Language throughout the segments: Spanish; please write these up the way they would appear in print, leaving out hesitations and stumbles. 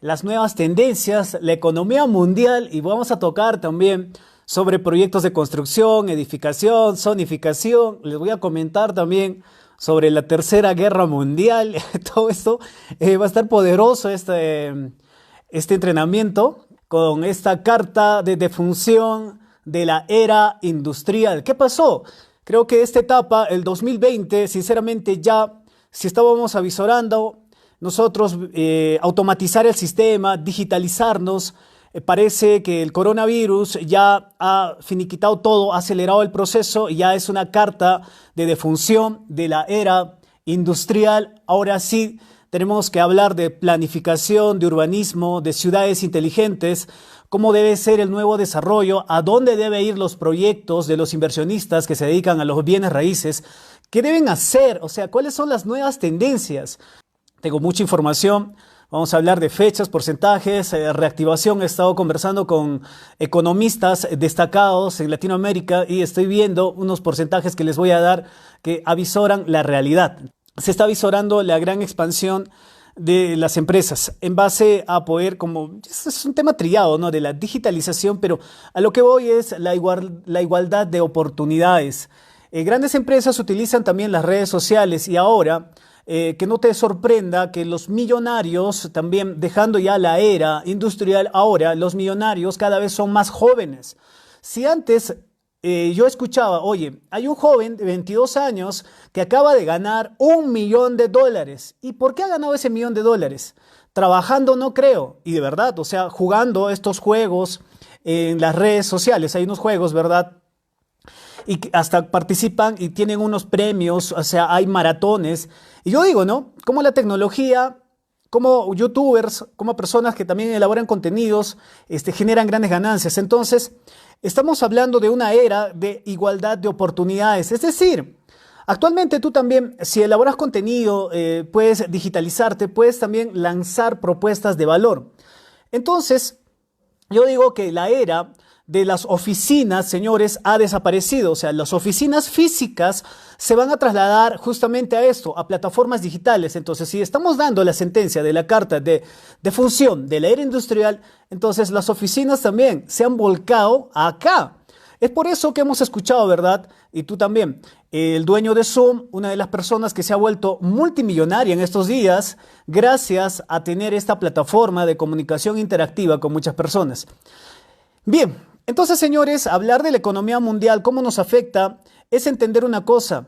las nuevas tendencias, la economía mundial y vamos a tocar también sobre proyectos de construcción, edificación, zonificación. Les voy a comentar también sobre la Tercera Guerra Mundial. Todo esto va a estar poderoso este entrenamiento con esta carta de defunción de la era industrial. ¿Qué pasó? Creo que esta etapa, el 2020, sinceramente ya, si estábamos avisorando, nosotros automatizar el sistema, digitalizarnos, parece que el coronavirus ya ha finiquitado todo, ha acelerado el proceso y ya es una carta de defunción de la era industrial. Ahora sí, tenemos que hablar de planificación, de urbanismo, de ciudades inteligentes, cómo debe ser el nuevo desarrollo, a dónde deben ir los proyectos de los inversionistas que se dedican a los bienes raíces, qué deben hacer, o sea, cuáles son las nuevas tendencias. Tengo mucha información, vamos a hablar de fechas, porcentajes, reactivación. He estado conversando con economistas destacados en Latinoamérica y estoy viendo unos porcentajes que les voy a dar que avisoran la realidad. Se está avisorando la gran expansión de las empresas en base a poder, como es un tema trillado, ¿no? De la digitalización, pero a lo que voy es la igualdad de oportunidades. Grandes empresas utilizan también las redes sociales y ahora que no te sorprenda que los millonarios, también dejando ya la era industrial, ahora los millonarios cada vez son más jóvenes. Si antes yo escuchaba, oye, hay un joven de 22 años que acaba de ganar $1.000.000. ¿Y por qué ha ganado ese $1.000.000? Trabajando no creo, y de verdad, o sea, jugando estos juegos en las redes sociales. Hay unos juegos, ¿verdad? Y hasta participan y tienen unos premios, o sea, hay maratones. Y yo digo, ¿no? Como la tecnología, como youtubers, como personas que también elaboran contenidos, generan grandes ganancias. Entonces, estamos hablando de una era de igualdad de oportunidades. Es decir, actualmente tú también, si elaboras contenido, puedes digitalizarte, puedes también lanzar propuestas de valor. Entonces, yo digo que la era de las oficinas, señores, ha desaparecido. O sea, las oficinas físicas se van a trasladar justamente a esto, a plataformas digitales. Entonces, si estamos dando la sentencia de la carta de función de la era industrial, entonces las oficinas también se han volcado acá. Es por eso que hemos escuchado, ¿verdad? Y tú también, el dueño de Zoom, una de las personas que se ha vuelto multimillonaria en estos días, gracias a tener esta plataforma de comunicación interactiva con muchas personas. Bien, entonces, señores, hablar de la economía mundial, cómo nos afecta, es entender una cosa.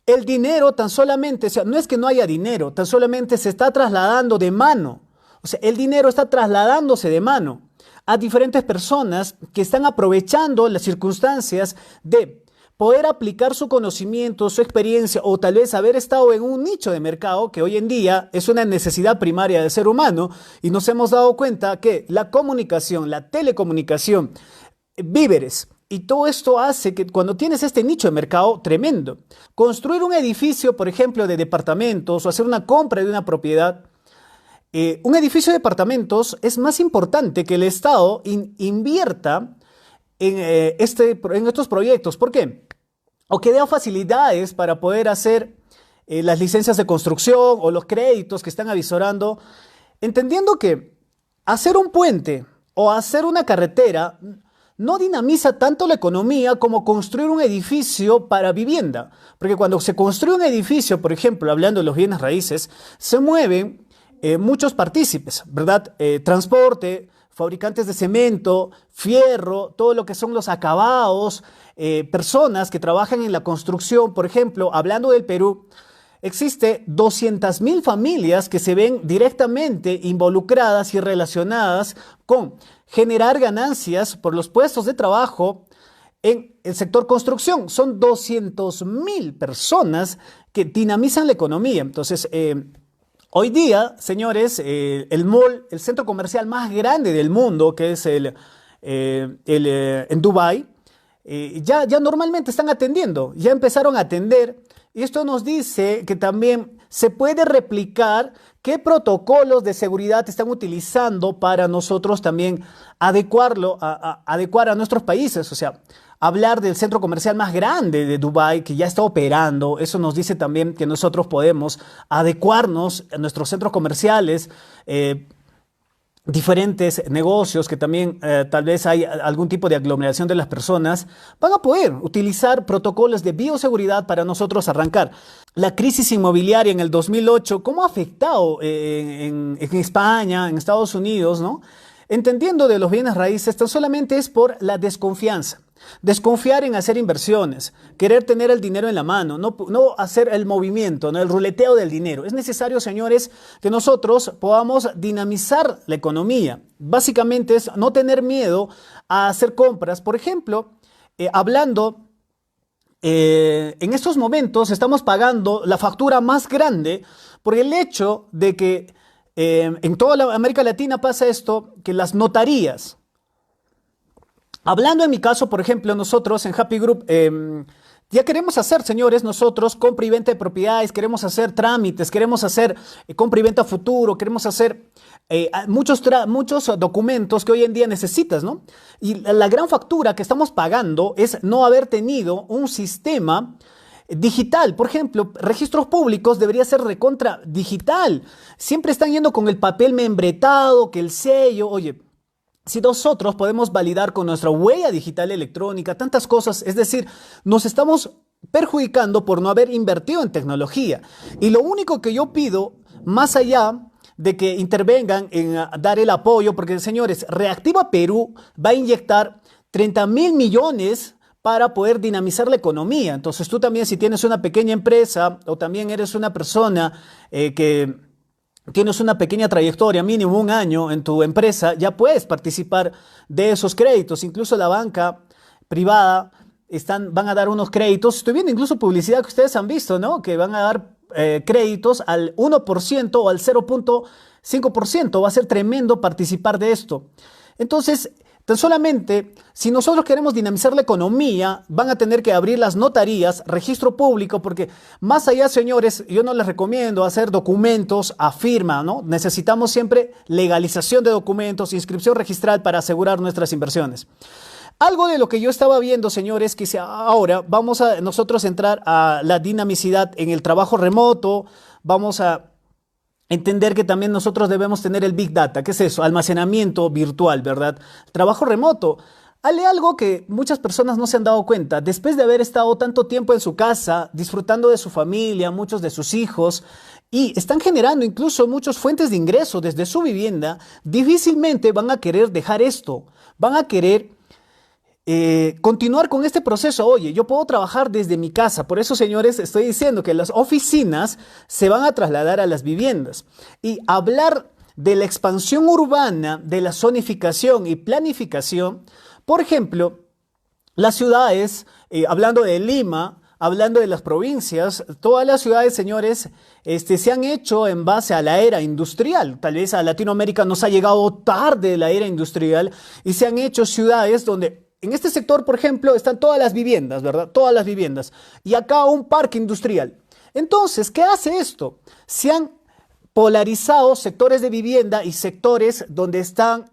El dinero tan solamente, o sea, no es que no haya dinero, tan solamente se está trasladando de mano. O sea, el dinero está trasladándose de mano a diferentes personas que están aprovechando las circunstancias de poder aplicar su conocimiento, su experiencia o tal vez haber estado en un nicho de mercado que hoy en día es una necesidad primaria del ser humano y nos hemos dado cuenta que la comunicación, la telecomunicación, víveres y todo esto hace que cuando tienes este nicho de mercado tremendo, construir un edificio, por ejemplo, de departamentos o hacer una compra de una propiedad, un edificio de departamentos es más importante que el Estado invierta en estos proyectos. ¿Por qué? O que dé facilidades para poder hacer las licencias de construcción o los créditos que están avisorando, entendiendo que hacer un puente o hacer una carretera no dinamiza tanto la economía como construir un edificio para vivienda. Porque cuando se construye un edificio, por ejemplo, hablando de los bienes raíces, se mueven muchos partícipes, ¿verdad? Transporte, fabricantes de cemento, fierro, todo lo que son los acabados, personas que trabajan en la construcción. Por ejemplo, hablando del Perú, existe 200.000 familias que se ven directamente involucradas y relacionadas con generar ganancias por los puestos de trabajo en el sector construcción. Son 200.000 personas que dinamizan la economía. Entonces, hoy día, señores, el mall, el centro comercial más grande del mundo, que es en Dubái, ya normalmente están atendiendo, ya empezaron a atender. Y esto nos dice que también se puede replicar qué protocolos de seguridad están utilizando para nosotros también adecuar a nuestros países. O sea, hablar del centro comercial más grande de Dubái que ya está operando, eso nos dice también que nosotros podemos adecuarnos a nuestros centros comerciales, diferentes negocios que también tal vez hay algún tipo de aglomeración de las personas, van a poder utilizar protocolos de bioseguridad para nosotros arrancar. La crisis inmobiliaria en el 2008, ¿cómo ha afectado en España, en Estados Unidos, ¿no? Entendiendo de los bienes raíces, tan solamente es por la desconfianza. Desconfiar en hacer inversiones, querer tener el dinero en la mano, no hacer el movimiento, no el ruleteo del dinero. Es necesario, señores, que nosotros podamos dinamizar la economía. Básicamente es no tener miedo a hacer compras. Por ejemplo, en estos momentos estamos pagando la factura más grande por el hecho de que en toda la América Latina pasa esto, que las notarías. Hablando en mi caso, por ejemplo, nosotros en Happy Group ya queremos hacer, señores, nosotros compra y venta de propiedades, queremos hacer trámites, queremos hacer compra y venta futuro, queremos hacer muchos documentos que hoy en día necesitas, ¿no? Y la gran factura que estamos pagando es no haber tenido un sistema digital. Por ejemplo, registros públicos debería ser recontra digital. Siempre están yendo con el papel membretado, que el sello, oye. Si nosotros podemos validar con nuestra huella digital electrónica tantas cosas, es decir, nos estamos perjudicando por no haber invertido en tecnología. Y lo único que yo pido, más allá de que intervengan en dar el apoyo, porque señores, Reactiva Perú va a inyectar 30.000 millones para poder dinamizar la economía. Entonces tú también, si tienes una pequeña empresa o también eres una persona que tienes una pequeña trayectoria, mínimo un año en tu empresa, ya puedes participar de esos créditos. Incluso la banca privada van a dar unos créditos. Estoy viendo incluso publicidad que ustedes han visto, ¿no? Que van a dar créditos al 1% o al 0.5%. Va a ser tremendo participar de esto. Entonces, tan solamente, si nosotros queremos dinamizar la economía, van a tener que abrir las notarías, registro público, porque más allá, señores, yo no les recomiendo hacer documentos a firma, ¿no? Necesitamos siempre legalización de documentos, inscripción registral para asegurar nuestras inversiones. Algo de lo que yo estaba viendo, señores, que ahora vamos a nosotros entrar a la dinamicidad en el trabajo remoto, vamos a entender que también nosotros debemos tener el Big Data. ¿Qué es eso? Almacenamiento virtual, ¿verdad? Trabajo remoto. Hay algo que muchas personas no se han dado cuenta. Después de haber estado tanto tiempo en su casa, disfrutando de su familia, muchos de sus hijos, y están generando incluso muchas fuentes de ingreso desde su vivienda, difícilmente van a querer dejar esto. Van a querer continuar con este proceso. Oye, yo puedo trabajar desde mi casa. Por eso, señores, estoy diciendo que las oficinas se van a trasladar a las viviendas. Y hablar de la expansión urbana, de la zonificación y planificación, por ejemplo, las ciudades, hablando de Lima, hablando de las provincias, todas las ciudades, señores, se han hecho en base a la era industrial. Tal vez a Latinoamérica nos ha llegado tarde la era industrial y se han hecho ciudades donde en este sector, por ejemplo, están todas las viviendas, ¿verdad? Todas las viviendas. Y acá un parque industrial. Entonces, ¿qué hace esto? Se han polarizado sectores de vivienda y sectores donde están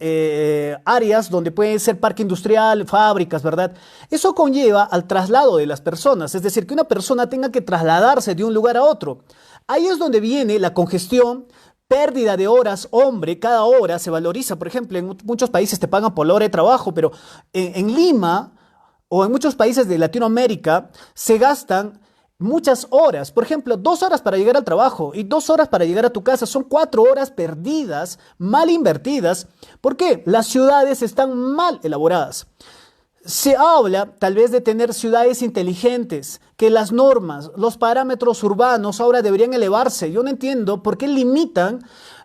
áreas donde puede ser parque industrial, fábricas, ¿verdad? Eso conlleva al traslado de las personas, es decir, que una persona tenga que trasladarse de un lugar a otro. Ahí es donde viene la congestión, pérdida de horas, hombre, cada hora se valoriza. Por ejemplo, en muchos países te pagan por la hora de trabajo, pero en Lima o en muchos países de Latinoamérica se gastan muchas horas. Por ejemplo, 2 horas para llegar al trabajo y 2 horas para llegar a tu casa. Son 4 horas perdidas, mal invertidas. ¿Por qué? Las ciudades están mal elaboradas. Se habla tal vez de tener ciudades inteligentes, que las normas, los parámetros urbanos ahora deberían elevarse. Yo no entiendo por qué limitan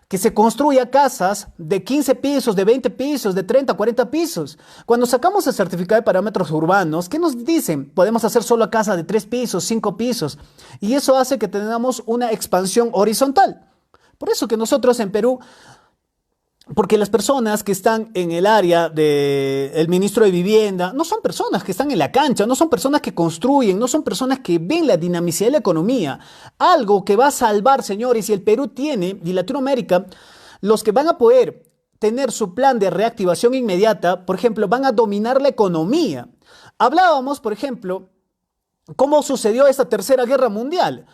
que se construya casas de 15 pisos, de 20 pisos, de 30, 40 pisos. Cuando sacamos el certificado de parámetros urbanos, ¿qué nos dicen? Podemos hacer solo casa de 3 pisos, 5 pisos. Y eso hace que tengamos una expansión horizontal. Por eso que nosotros en Perú, porque las personas que están en el área del ministro de Vivienda no son personas que están en la cancha, no son personas que construyen, no son personas que ven la dinamicidad de la economía. Algo que va a salvar, señores, y el Perú tiene, y Latinoamérica, los que van a poder tener su plan de reactivación inmediata, por ejemplo, van a dominar la economía. Hablábamos, por ejemplo, cómo sucedió esta tercera guerra mundial.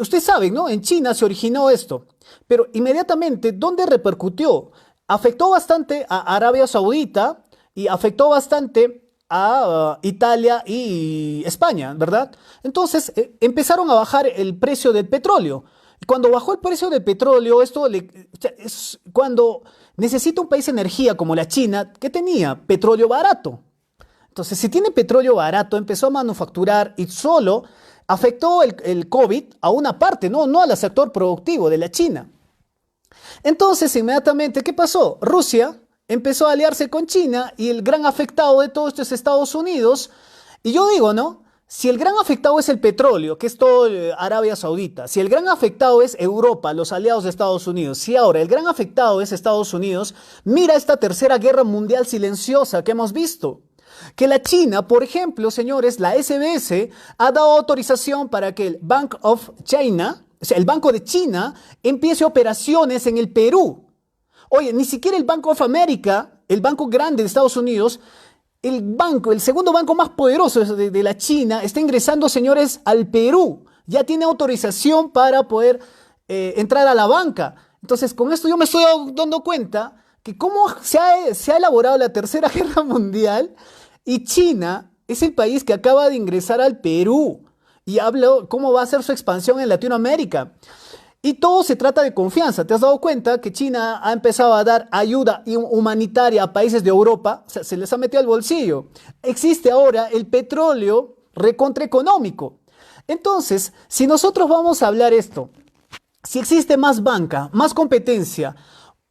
Ustedes saben, ¿no? En China se originó esto, pero inmediatamente, ¿dónde repercutió? afectó bastante a Arabia Saudita y afectó bastante a Italia y España, ¿verdad? Entonces empezaron a bajar el precio del petróleo. Cuando bajó el precio del petróleo, o sea, es cuando necesita un país energía como la China, que tenía petróleo barato. Entonces, si tiene petróleo barato, empezó a manufacturar y solo afectó el COVID a una parte, no al sector productivo de la China. Entonces, inmediatamente, ¿qué pasó? Rusia empezó a aliarse con China y el gran afectado de todo esto es Estados Unidos. Y yo digo, ¿no? Si el gran afectado es el petróleo, que es todo Arabia Saudita, si el gran afectado es Europa, los aliados de Estados Unidos, si ahora el gran afectado es Estados Unidos, mira esta tercera guerra mundial silenciosa que hemos visto. Que la China, por ejemplo, señores, la SBS ha dado autorización para que el Bank of China, o sea, el Banco de China, empiece operaciones en el Perú. Oye, ni siquiera el Bank of America, el banco grande de Estados Unidos, el segundo banco más poderoso de la China, está ingresando, señores, al Perú. Ya tiene autorización para poder entrar a la banca. Entonces, con esto yo me estoy dando cuenta que cómo se ha elaborado la Tercera Guerra Mundial y China es el país que acaba de ingresar al Perú. Y hablo cómo va a ser su expansión en Latinoamérica. Y todo se trata de confianza. ¿Te has dado cuenta que China ha empezado a dar ayuda humanitaria a países de Europa? O sea, se les ha metido al bolsillo. Existe ahora el petróleo recontraeconómico. Entonces, si nosotros vamos a hablar esto, si existe más banca, más competencia,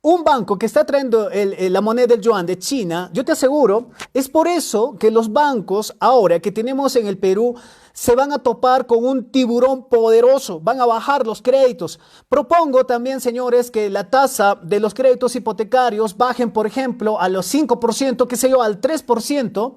un banco que está trayendo la moneda del yuan de China, yo te aseguro, es por eso que los bancos ahora que tenemos en el Perú se van a topar con un tiburón poderoso, van a bajar los créditos. Propongo también, señores, que la tasa de los créditos hipotecarios bajen, por ejemplo, a los 5%, que sé yo, al 3%,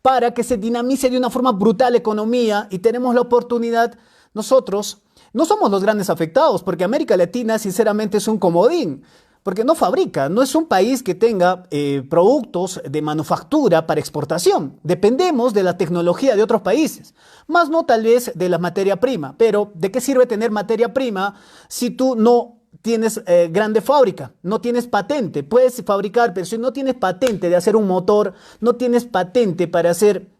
para que se dinamice de una forma brutal la economía y tenemos la oportunidad nosotros. No somos los grandes afectados, porque América Latina, sinceramente, es un comodín. Porque no fabrica, no es un país que tenga productos de manufactura para exportación. Dependemos de la tecnología de otros países, más no tal vez de la materia prima. Pero, ¿de qué sirve tener materia prima si tú no tienes grande fábrica, no tienes patente? Puedes fabricar, pero si no tienes patente de hacer un motor, no tienes patente para hacer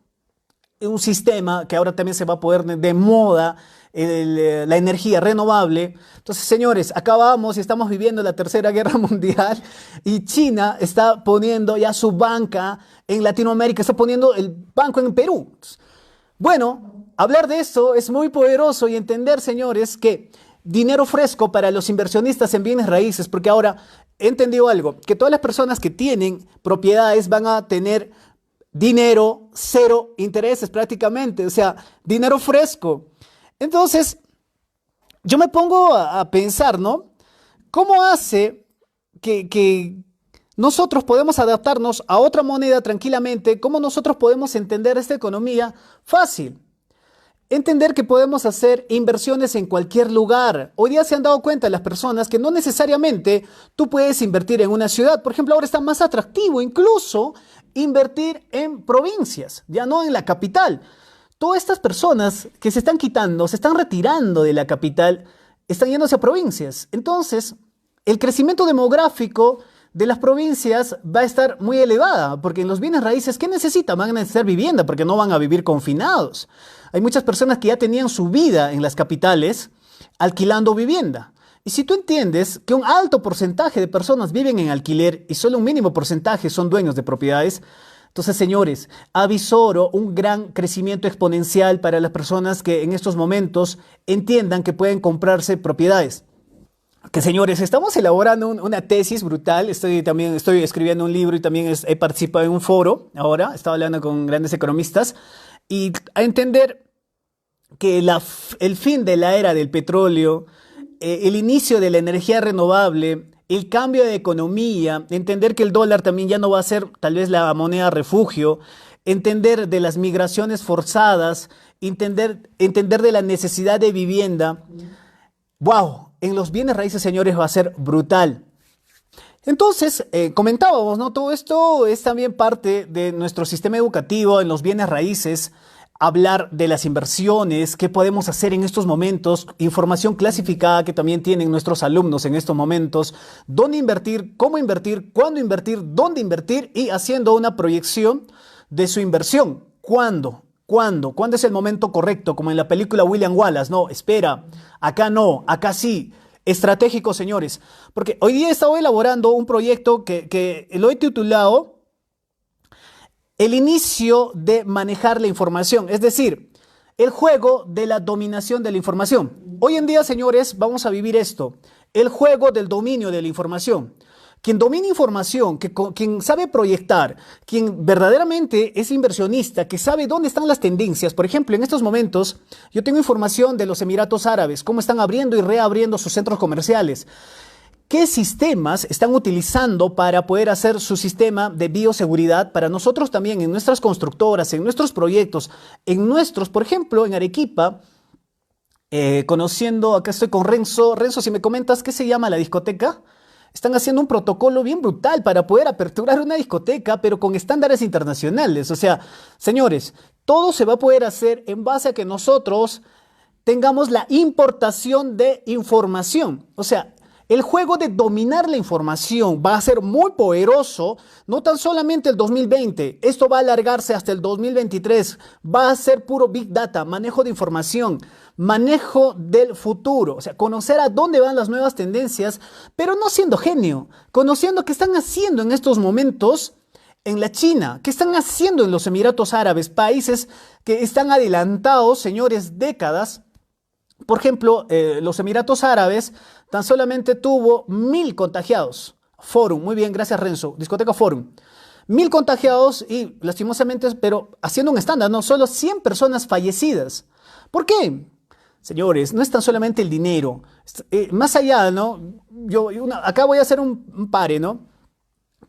un sistema que ahora también se va a poner de moda, la energía renovable. Entonces, señores, acabamos y estamos viviendo la Tercera Guerra Mundial y China está poniendo ya su banca en Latinoamérica, está poniendo el banco en Perú. Bueno, hablar de eso es muy poderoso y entender, señores, que dinero fresco para los inversionistas en bienes raíces, porque ahora he entendido algo, que todas las personas que tienen propiedades van a tener dinero, cero intereses prácticamente, o sea, dinero fresco. Entonces, yo me pongo a pensar, ¿no? ¿Cómo hace que nosotros podemos adaptarnos a otra moneda tranquilamente? ¿Cómo nosotros podemos entender esta economía? Fácil. Entender que podemos hacer inversiones en cualquier lugar. Hoy día se han dado cuenta las personas que no necesariamente tú puedes invertir en una ciudad. Por ejemplo, ahora está más atractivo incluso invertir en provincias, ya no en la capital. Todas estas personas que se están quitando, se están retirando de la capital, están yéndose a provincias. Entonces, el crecimiento demográfico de las provincias va a estar muy elevada, porque en los bienes raíces, ¿qué necesitan? Van a necesitar vivienda, porque no van a vivir confinados. Hay muchas personas que ya tenían su vida en las capitales alquilando vivienda. Y si tú entiendes que un alto porcentaje de personas viven en alquiler y solo un mínimo porcentaje son dueños de propiedades, entonces, señores, avisoro un gran crecimiento exponencial para las personas que en estos momentos entiendan que pueden comprarse propiedades. Que, señores, estamos elaborando una tesis brutal. Estoy escribiendo un libro y también he participado en un foro ahora. Estaba hablando con grandes economistas y a entender que el fin de la era del petróleo, el inicio de la energía renovable, el cambio de economía, entender que el dólar también ya no va a ser tal vez la moneda refugio, entender de las migraciones forzadas, entender de la necesidad de vivienda. ¡Wow! En los bienes raíces, señores, va a ser brutal. Entonces, comentábamos, ¿no? Todo esto es también parte de nuestro sistema educativo en los bienes raíces. hablar de las inversiones, qué podemos hacer en estos momentos, información clasificada que también tienen nuestros alumnos en estos momentos, dónde invertir, cómo invertir, cuándo invertir, dónde invertir y haciendo una proyección de su inversión. ¿Cuándo? ¿Cuándo? ¿Cuándo es el momento correcto? Como en la película William Wallace. No, espera, acá no, acá sí. Estratégico, señores. Porque hoy día he estado elaborando un proyecto que lo he titulado el inicio de manejar la información, es decir, el juego de la dominación de la información. Hoy en día, señores, vamos a vivir esto, el juego del dominio de la información. Quien domina información, quien sabe proyectar, quien verdaderamente es inversionista, que sabe dónde están las tendencias. Por ejemplo, en estos momentos yo tengo información de los Emiratos Árabes, cómo están abriendo y reabriendo sus centros comerciales. ¿Qué sistemas están utilizando para poder hacer su sistema de bioseguridad para nosotros también en nuestras constructoras, en nuestros proyectos, en nuestros, por ejemplo, en Arequipa, conociendo, acá estoy con Renzo. Renzo, si me comentas, ¿qué se llama la discoteca? Están haciendo un protocolo bien brutal para poder aperturar una discoteca, pero con estándares internacionales. O sea, señores, todo se va a poder hacer en base a que nosotros tengamos la importación de información. O sea, el juego de dominar la información va a ser muy poderoso, no tan solamente el 2020, esto va a alargarse hasta el 2023, va a ser puro Big Data, manejo de información, manejo del futuro, o sea, conocer a dónde van las nuevas tendencias, pero no siendo genio, conociendo qué están haciendo en estos momentos en la China, qué están haciendo en los Emiratos Árabes, países que están adelantados, señores, décadas. Por ejemplo, los Emiratos Árabes tan solamente tuvo 1000 contagiados. Forum, muy bien, gracias Renzo, discoteca Forum. 1000 contagiados y lastimosamente, pero haciendo un estándar, no, solo 100 personas fallecidas. ¿Por qué? Señores, no es tan solamente el dinero. Más allá, ¿no? Acá voy a hacer un pare, ¿no?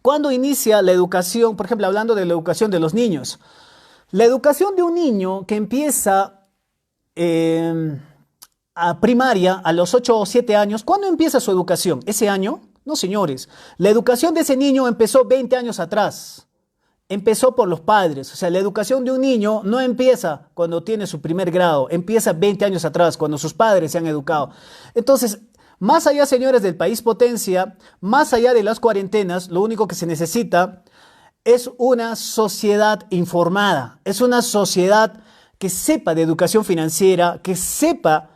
¿Cuándo inicia la educación? Por ejemplo, hablando de la educación de los niños. La educación de un niño que empieza a primaria a los 8 o 7 años, ¿cuándo empieza su educación? ¿Ese año? No, señores. La educación de ese niño empezó 20 años atrás. Empezó por los padres. O sea, la educación de un niño no empieza cuando tiene su primer grado, empieza 20 años atrás, cuando sus padres se han educado. Entonces, más allá, señores, del país potencia, más allá de las cuarentenas, lo único que se necesita es una sociedad informada, es una sociedad que sepa de educación financiera, que sepa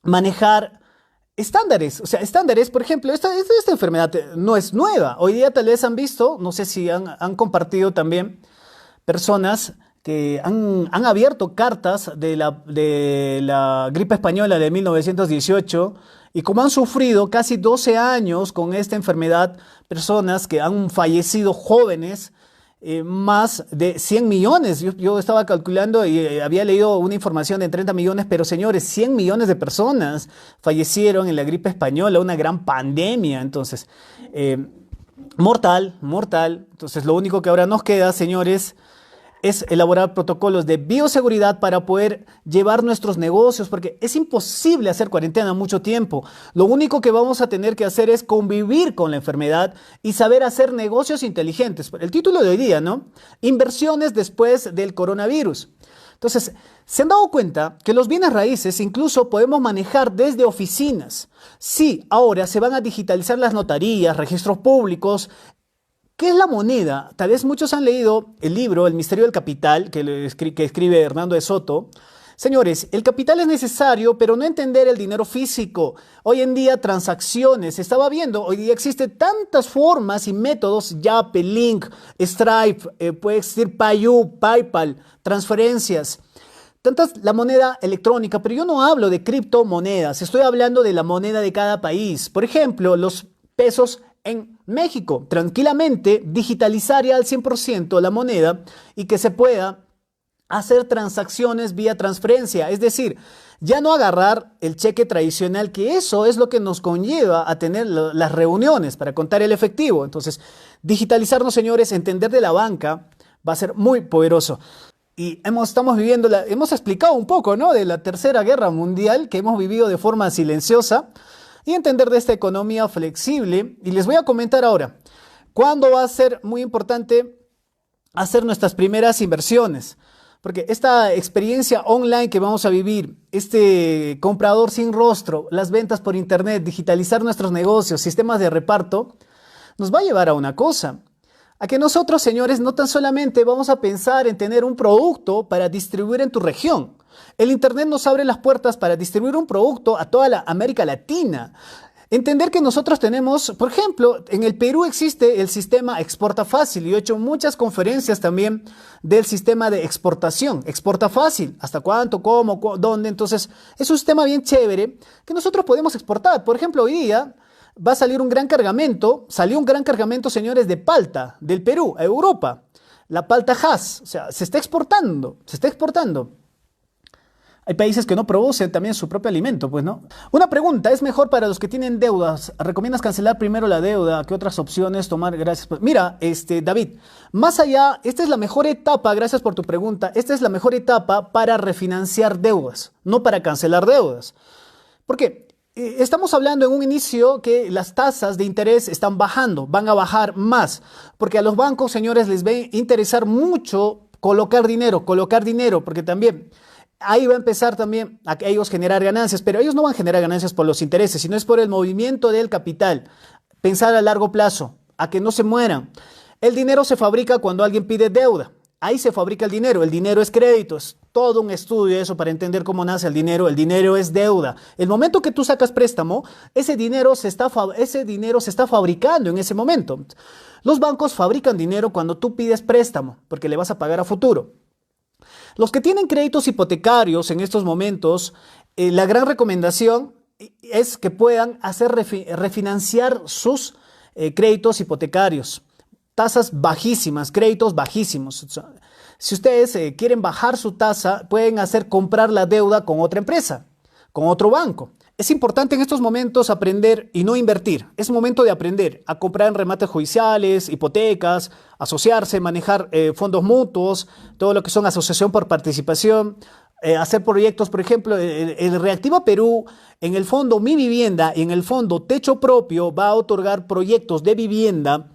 manejar estándares. O sea, estándares, por ejemplo, esta enfermedad no es nueva. Hoy día tal vez han visto, no sé si han compartido también personas que han abierto cartas de la gripe española de 1918 y como han sufrido casi 12 años con esta enfermedad, personas que han fallecido jóvenes, más de 100 millones. Yo estaba calculando y había leído una información de 30 millones, pero señores, 100 millones de personas fallecieron en la gripe española, una gran pandemia. Entonces, mortal, mortal. Entonces, lo único que ahora nos queda, señores, es elaborar protocolos de bioseguridad para poder llevar nuestros negocios, porque es imposible hacer cuarentena mucho tiempo. Lo único que vamos a tener que hacer es convivir con la enfermedad y saber hacer negocios inteligentes. El título de hoy día, ¿no? Inversiones después del coronavirus. Entonces, ¿se han dado cuenta que los bienes raíces incluso podemos manejar desde oficinas? Sí, ahora se van a digitalizar las notarías, registros públicos. ¿Qué es la moneda? Tal vez muchos han leído el libro El misterio del capital que escribe Hernando de Soto. Señores, el capital es necesario, pero no entender el dinero físico. Hoy en día transacciones, estaba viendo, hoy día existen tantas formas y métodos, Yape, Link, Stripe, puede existir Payu, PayPal, transferencias. La moneda electrónica, pero yo no hablo de criptomonedas, estoy hablando de la moneda de cada país. Por ejemplo, los pesos en México, tranquilamente digitalizar ya al 100% la moneda y que se pueda hacer transacciones vía transferencia, es decir, ya no agarrar el cheque tradicional, que eso es lo que nos conlleva a tener las reuniones para contar el efectivo. Entonces, digitalizarnos, señores, entender de la banca va a ser muy poderoso. Y estamos viviendo, hemos explicado un poco, ¿no?, de la Tercera Guerra Mundial que hemos vivido de forma silenciosa, y entender de esta economía flexible. Y les voy a comentar ahora, ¿cuándo va a ser muy importante hacer nuestras primeras inversiones? Porque esta experiencia online que vamos a vivir, este comprador sin rostro, las ventas por internet, digitalizar nuestros negocios, sistemas de reparto, nos va a llevar a una cosa, a que nosotros, señores, no tan solamente vamos a pensar en tener un producto para distribuir en tu región. El internet nos abre las puertas para distribuir un producto a toda la América Latina. Entender que nosotros tenemos, por ejemplo, en el Perú existe el sistema Exporta Fácil y yo he hecho muchas conferencias también del sistema de exportación. Exporta Fácil, hasta cuánto, cómo, dónde. Entonces, es un sistema bien chévere que nosotros podemos exportar. Por ejemplo, hoy día va a salir un gran cargamento, salió un gran cargamento, señores, de palta del Perú a Europa. La palta Hass, o sea, se está exportando, se está exportando. Hay países que no producen también su propio alimento, pues, ¿no? Una pregunta, ¿es mejor para los que tienen deudas? ¿Recomiendas cancelar primero la deuda? ¿Qué otras opciones tomar? Gracias. Mira, David, más allá, esta es la mejor etapa, gracias por tu pregunta, esta es la mejor etapa para refinanciar deudas, no para cancelar deudas. ¿Por qué? Estamos hablando en un inicio que las tasas de interés están bajando, van a bajar más, porque a los bancos, señores, les va a interesar mucho colocar dinero, porque también ahí va a empezar también a ellos generar ganancias, pero ellos no van a generar ganancias por los intereses, sino es por el movimiento del capital. Pensar a largo plazo, a que no se mueran. El dinero se fabrica cuando alguien pide deuda. Ahí se fabrica el dinero es crédito, es todo un estudio eso para entender cómo nace el dinero es deuda. El momento que tú sacas préstamo, ese dinero se está fabricando en ese momento. Los bancos fabrican dinero cuando tú pides préstamo, porque le vas a pagar a futuro. Los que tienen créditos hipotecarios en estos momentos, la gran recomendación es que puedan hacer refinanciar sus créditos hipotecarios. Tasas bajísimas, créditos bajísimos. O sea, si ustedes quieren bajar su tasa, pueden hacer comprar la deuda con otra empresa, con otro banco. Es importante en estos momentos aprender y no invertir. Es momento de aprender a comprar en remates judiciales, hipotecas, asociarse, manejar fondos mutuos, todo lo que son asociación por participación, hacer proyectos, por ejemplo, el Reactiva Perú, en el fondo Mi Vivienda y en el fondo Techo Propio va a otorgar proyectos de vivienda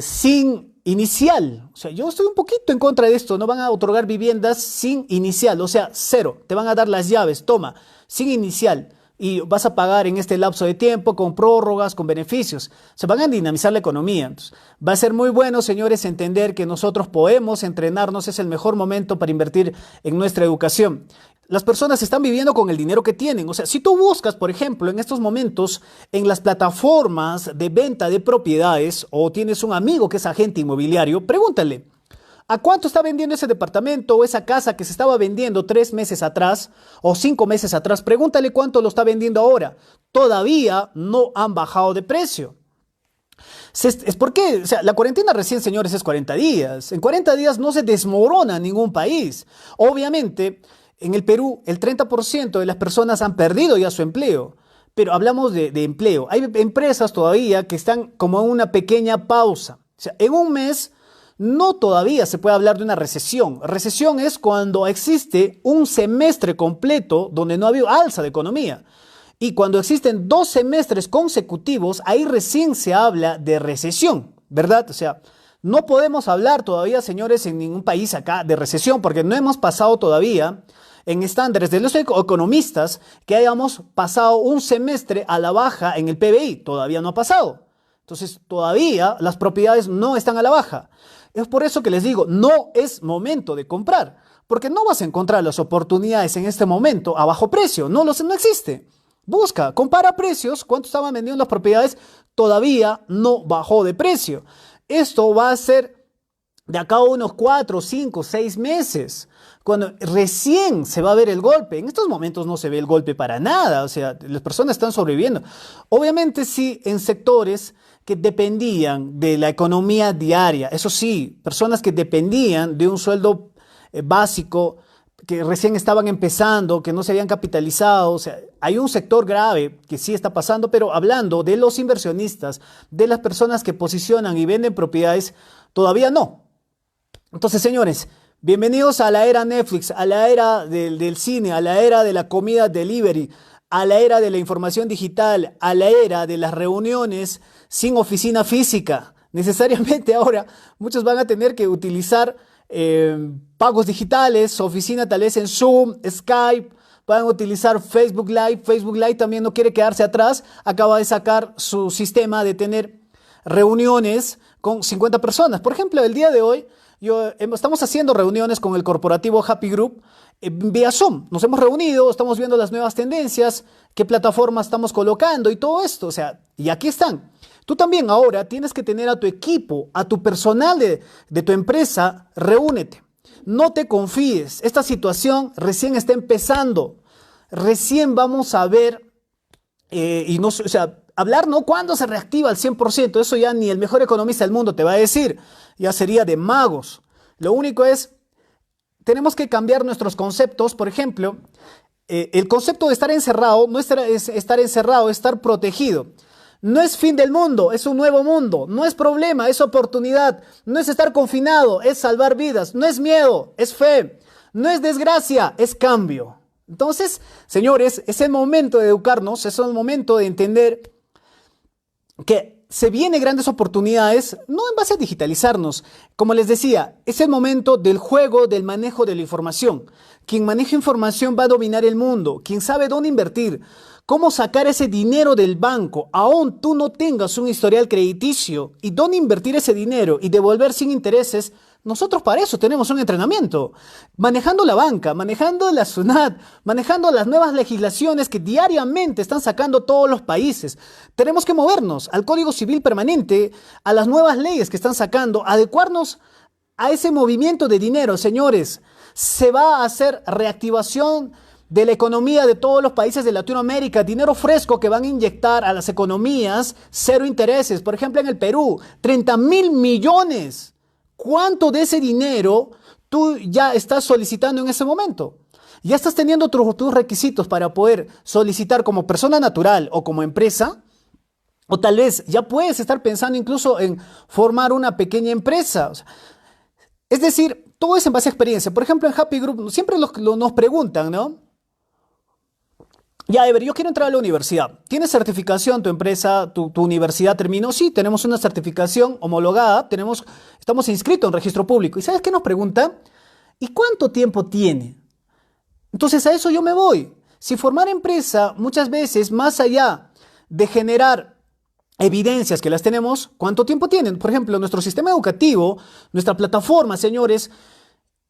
sin inicial. O sea, yo estoy un poquito en contra de esto. No van a otorgar viviendas sin inicial, o sea, cero. Te van a dar las llaves, toma, sin inicial. Y vas a pagar en este lapso de tiempo con prórrogas, con beneficios. Se van a dinamizar la economía. Entonces, va a ser muy bueno, señores, entender que nosotros podemos entrenarnos. Es el mejor momento para invertir en nuestra educación. Las personas están viviendo con el dinero que tienen. O sea, si tú buscas, por ejemplo, en estos momentos en las plataformas de venta de propiedades o tienes un amigo que es agente inmobiliario, pregúntale, ¿a cuánto está vendiendo ese departamento o esa casa que se estaba vendiendo 3 meses atrás o 5 meses atrás? Pregúntale cuánto lo está vendiendo ahora. Todavía no han bajado de precio. Es porque, o sea, la cuarentena recién, señores, es 40 días. En 40 días no se desmorona ningún país. Obviamente, en el Perú, el 30% de las personas han perdido ya su empleo. Pero hablamos de empleo. Hay empresas todavía que están como en una pequeña pausa. O sea, en un mes no todavía se puede hablar de una recesión. Recesión es cuando existe un semestre completo donde no ha habido alza de economía. Y cuando existen 2 semestres consecutivos, ahí recién se habla de recesión, ¿verdad? O sea, no podemos hablar todavía, señores, en ningún país acá de recesión porque no hemos pasado todavía en estándares de los economistas que hayamos pasado un semestre a la baja en el PBI. Todavía no ha pasado. Entonces, todavía las propiedades no están a la baja. Es por eso que les digo, no es momento de comprar, porque no vas a encontrar las oportunidades en este momento a bajo precio. No existe. Busca, compara precios, cuánto estaban vendiendo las propiedades, todavía no bajó de precio. Esto va a ser de acá a unos 4, 5, 6 meses, cuando recién se va a ver el golpe. En estos momentos no se ve el golpe para nada, o sea, las personas están sobreviviendo. Obviamente sí, en sectores que dependían de la economía diaria, eso sí, personas que dependían de un sueldo básico, que recién estaban empezando, que no se habían capitalizado. O sea, hay un sector grave que sí está pasando, pero hablando de los inversionistas, de las personas que posicionan y venden propiedades, todavía no. Entonces, señores, bienvenidos a la era Netflix, a la era del cine, a la era de la comida delivery, a la era de la información digital, a la era de las reuniones sin oficina física. Necesariamente ahora muchos van a tener que utilizar pagos digitales, su oficina tal vez en Zoom, Skype, puedan utilizar Facebook Live. Facebook Live también no quiere quedarse atrás, acaba de sacar su sistema de tener reuniones con 50 personas. Por ejemplo, el día de hoy estamos haciendo reuniones con el corporativo Happy Group vía Zoom. Nos hemos reunido, estamos viendo las nuevas tendencias, qué plataformas estamos colocando y todo esto. O sea, y aquí están. Tú también ahora tienes que tener a tu equipo, a tu personal de tu empresa, reúnete. No te confíes, esta situación recién está empezando. Recién vamos a ver, y no, o sea, hablar no cuándo se reactiva al 100%, eso ya ni el mejor economista del mundo te va a decir, ya sería de magos. Lo único es, tenemos que cambiar nuestros conceptos. Por ejemplo, el concepto de estar encerrado no es estar encerrado, es estar protegido. No es fin del mundo, es un nuevo mundo. No es problema, es oportunidad. No es estar confinado, es salvar vidas. No es miedo, es fe. No es desgracia, es cambio. Entonces, señores, es el momento de educarnos, es el momento de entender que se vienen grandes oportunidades, no en base a digitalizarnos. Como les decía, es el momento del juego, del manejo de la información. Quien maneja información va a dominar el mundo. Quien sabe dónde invertir, cómo sacar ese dinero del banco, aún tú no tengas un historial crediticio, y dónde invertir ese dinero y devolver sin intereses. Nosotros para eso tenemos un entrenamiento, manejando la banca, manejando la SUNAT, manejando las nuevas legislaciones que diariamente están sacando todos los países. Tenemos que movernos al Código Civil permanente, a las nuevas leyes que están sacando, adecuarnos a ese movimiento de dinero. Señores, se va a hacer reactivación de la economía de todos los países de Latinoamérica, dinero fresco que van a inyectar a las economías, cero intereses. Por ejemplo, en el Perú, 30.000 millones. ¿Cuánto de ese dinero tú ya estás solicitando en ese momento? Ya estás teniendo tus requisitos para poder solicitar como persona natural o como empresa, o tal vez ya puedes estar pensando incluso en formar una pequeña empresa. O sea, es decir, todo es en base a experiencia. Por ejemplo, en Happy Group siempre nos preguntan, ¿no? Ya, Ever, yo quiero entrar a la universidad. ¿Tienes certificación tu empresa, tu universidad terminó? Sí, tenemos una certificación homologada, estamos inscritos en registro público. ¿Y sabes qué nos pregunta? ¿Y cuánto tiempo tiene? Entonces a eso yo me voy. Si formar empresa, muchas veces, más allá de generar evidencias que las tenemos, ¿cuánto tiempo tienen? Por ejemplo, nuestro sistema educativo, nuestra plataforma, señores.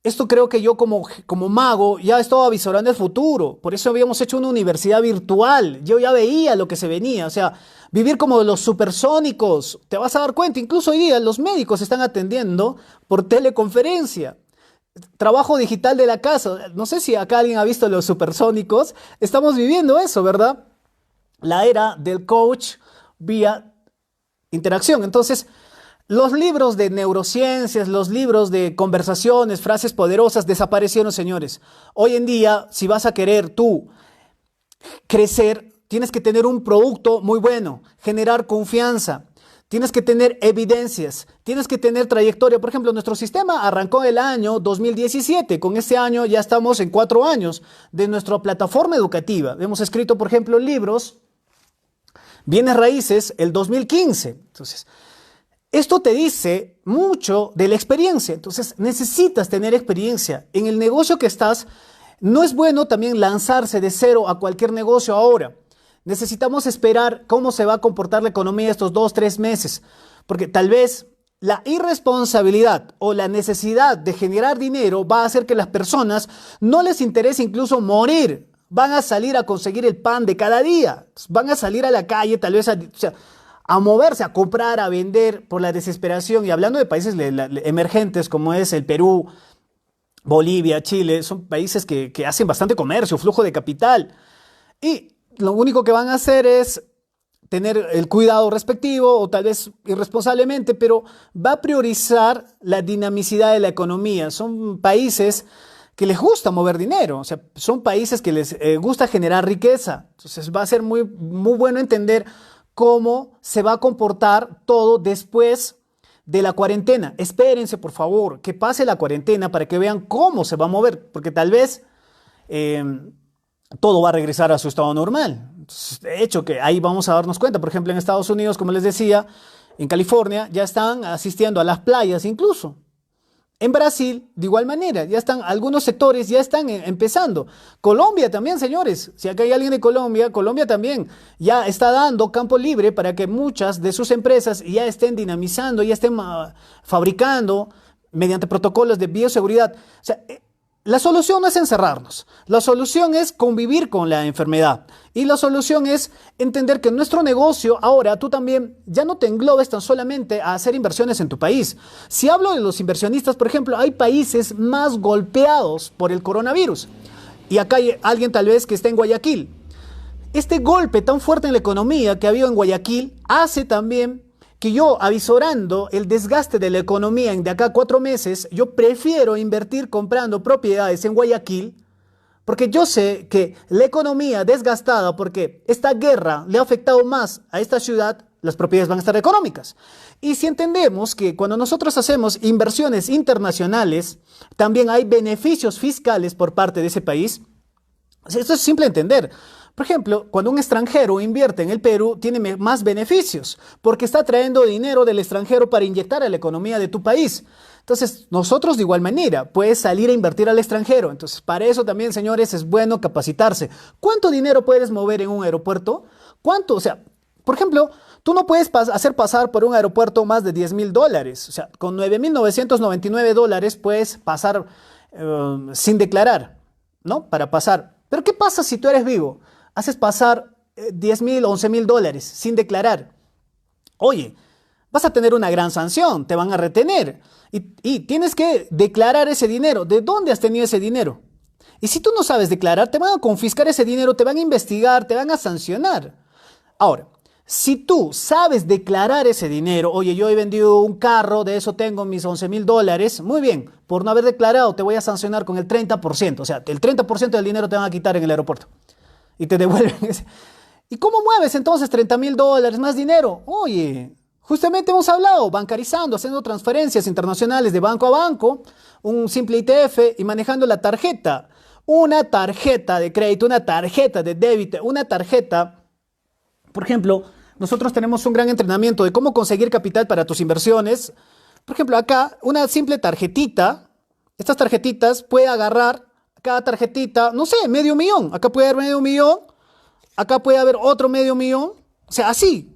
Esto creo que yo como mago ya estaba avisorando el futuro. Por eso habíamos hecho una universidad virtual. Yo ya veía lo que se venía. O sea, vivir como los supersónicos. Te vas a dar cuenta. Incluso hoy día los médicos están atendiendo por teleconferencia. Trabajo digital de la casa. No sé si acá alguien ha visto los supersónicos. Estamos viviendo eso, ¿verdad? La era del coach vía interacción. Entonces, los libros de neurociencias, los libros de conversaciones, frases poderosas desaparecieron, señores. Hoy en día, si vas a querer tú crecer, tienes que tener un producto muy bueno, generar confianza, tienes que tener evidencias, tienes que tener trayectoria. Por ejemplo, nuestro sistema arrancó el año 2017. Con este año ya estamos en 4 años de nuestra plataforma educativa. Hemos escrito, por ejemplo, libros, bienes raíces, el 2015. Entonces, esto te dice mucho de la experiencia. Entonces necesitas tener experiencia. En el negocio que estás, no es bueno también lanzarse de cero a cualquier negocio ahora. Necesitamos esperar cómo se va a comportar la economía estos 2, 3 meses. Porque tal vez la irresponsabilidad o la necesidad de generar dinero va a hacer que las personas no les interese incluso morir. Van a salir a conseguir el pan de cada día. Van a salir a la calle tal vez a moverse, a comprar, a vender por la desesperación. Y hablando de países emergentes como es el Perú, Bolivia, Chile, son países que hacen bastante comercio, flujo de capital. Y lo único que van a hacer es tener el cuidado respectivo o tal vez irresponsablemente, pero va a priorizar la dinamicidad de la economía. Son países que les gusta mover dinero, o sea, son países que les gusta generar riqueza. Entonces va a ser muy, muy bueno entender cómo se va a comportar todo después de la cuarentena. Espérense, por favor, que pase la cuarentena para que vean cómo se va a mover, porque tal vez todo va a regresar a su estado normal. Entonces, de hecho, que ahí vamos a darnos cuenta. Por ejemplo, en Estados Unidos, como les decía, en California, ya están asistiendo a las playas incluso. En Brasil, de igual manera, ya están, algunos sectores ya están empezando. Colombia también, señores. Si acá hay alguien de Colombia, Colombia también ya está dando campo libre para que muchas de sus empresas ya estén dinamizando, ya estén fabricando mediante protocolos de bioseguridad. O sea, la solución no es encerrarnos, la solución es convivir con la enfermedad y la solución es entender que nuestro negocio ahora tú también ya no te englobes tan solamente a hacer inversiones en tu país. Si hablo de los inversionistas, por ejemplo, hay países más golpeados por el coronavirus y acá hay alguien tal vez que está en Guayaquil. Este golpe tan fuerte en la economía que ha habido en Guayaquil hace también que yo, avisorando el desgaste de la economía en de acá a 4 meses, yo prefiero invertir comprando propiedades en Guayaquil, porque yo sé que la economía desgastada, porque esta guerra le ha afectado más a esta ciudad, las propiedades van a estar económicas. Y si entendemos que cuando nosotros hacemos inversiones internacionales, también hay beneficios fiscales por parte de ese país, esto es simple entender. Por ejemplo, cuando un extranjero invierte en el Perú, tiene más beneficios, porque está trayendo dinero del extranjero para inyectar a la economía de tu país. Entonces, nosotros de igual manera, puedes salir a invertir al extranjero. Entonces, para eso también, señores, es bueno capacitarse. ¿Cuánto dinero puedes mover en un aeropuerto? ¿Cuánto? O sea, por ejemplo, tú no puedes hacer pasar por un aeropuerto más de $10,000. O sea, con $9,999 puedes pasar sin declarar, ¿no? Para pasar. Pero ¿qué pasa si tú eres vivo? Haces pasar $10,000 o $11,000 sin declarar. Oye, vas a tener una gran sanción, te van a retener y tienes que declarar ese dinero. ¿De dónde has tenido ese dinero? Y si tú no sabes declarar, te van a confiscar ese dinero, te van a investigar, te van a sancionar. Ahora, si tú sabes declarar ese dinero, oye, yo he vendido un carro, de eso tengo mis $11,000, muy bien, por no haber declarado te voy a sancionar con el 30%, o sea, el 30% del dinero te van a quitar en el aeropuerto y te devuelven ese. ¿Y cómo mueves entonces $30,000 más dinero? Oye, justamente hemos hablado, bancarizando, haciendo transferencias internacionales de banco a banco, un simple ITF y manejando la tarjeta. Una tarjeta de crédito, una tarjeta de débito, una tarjeta, por ejemplo, nosotros tenemos un gran entrenamiento de cómo conseguir capital para tus inversiones. Por ejemplo, acá, una simple tarjetita, estas tarjetitas puede agarrar cada tarjetita, no sé, $500,000. Acá puede haber $500,000, acá puede haber otro $500,000. O sea, así.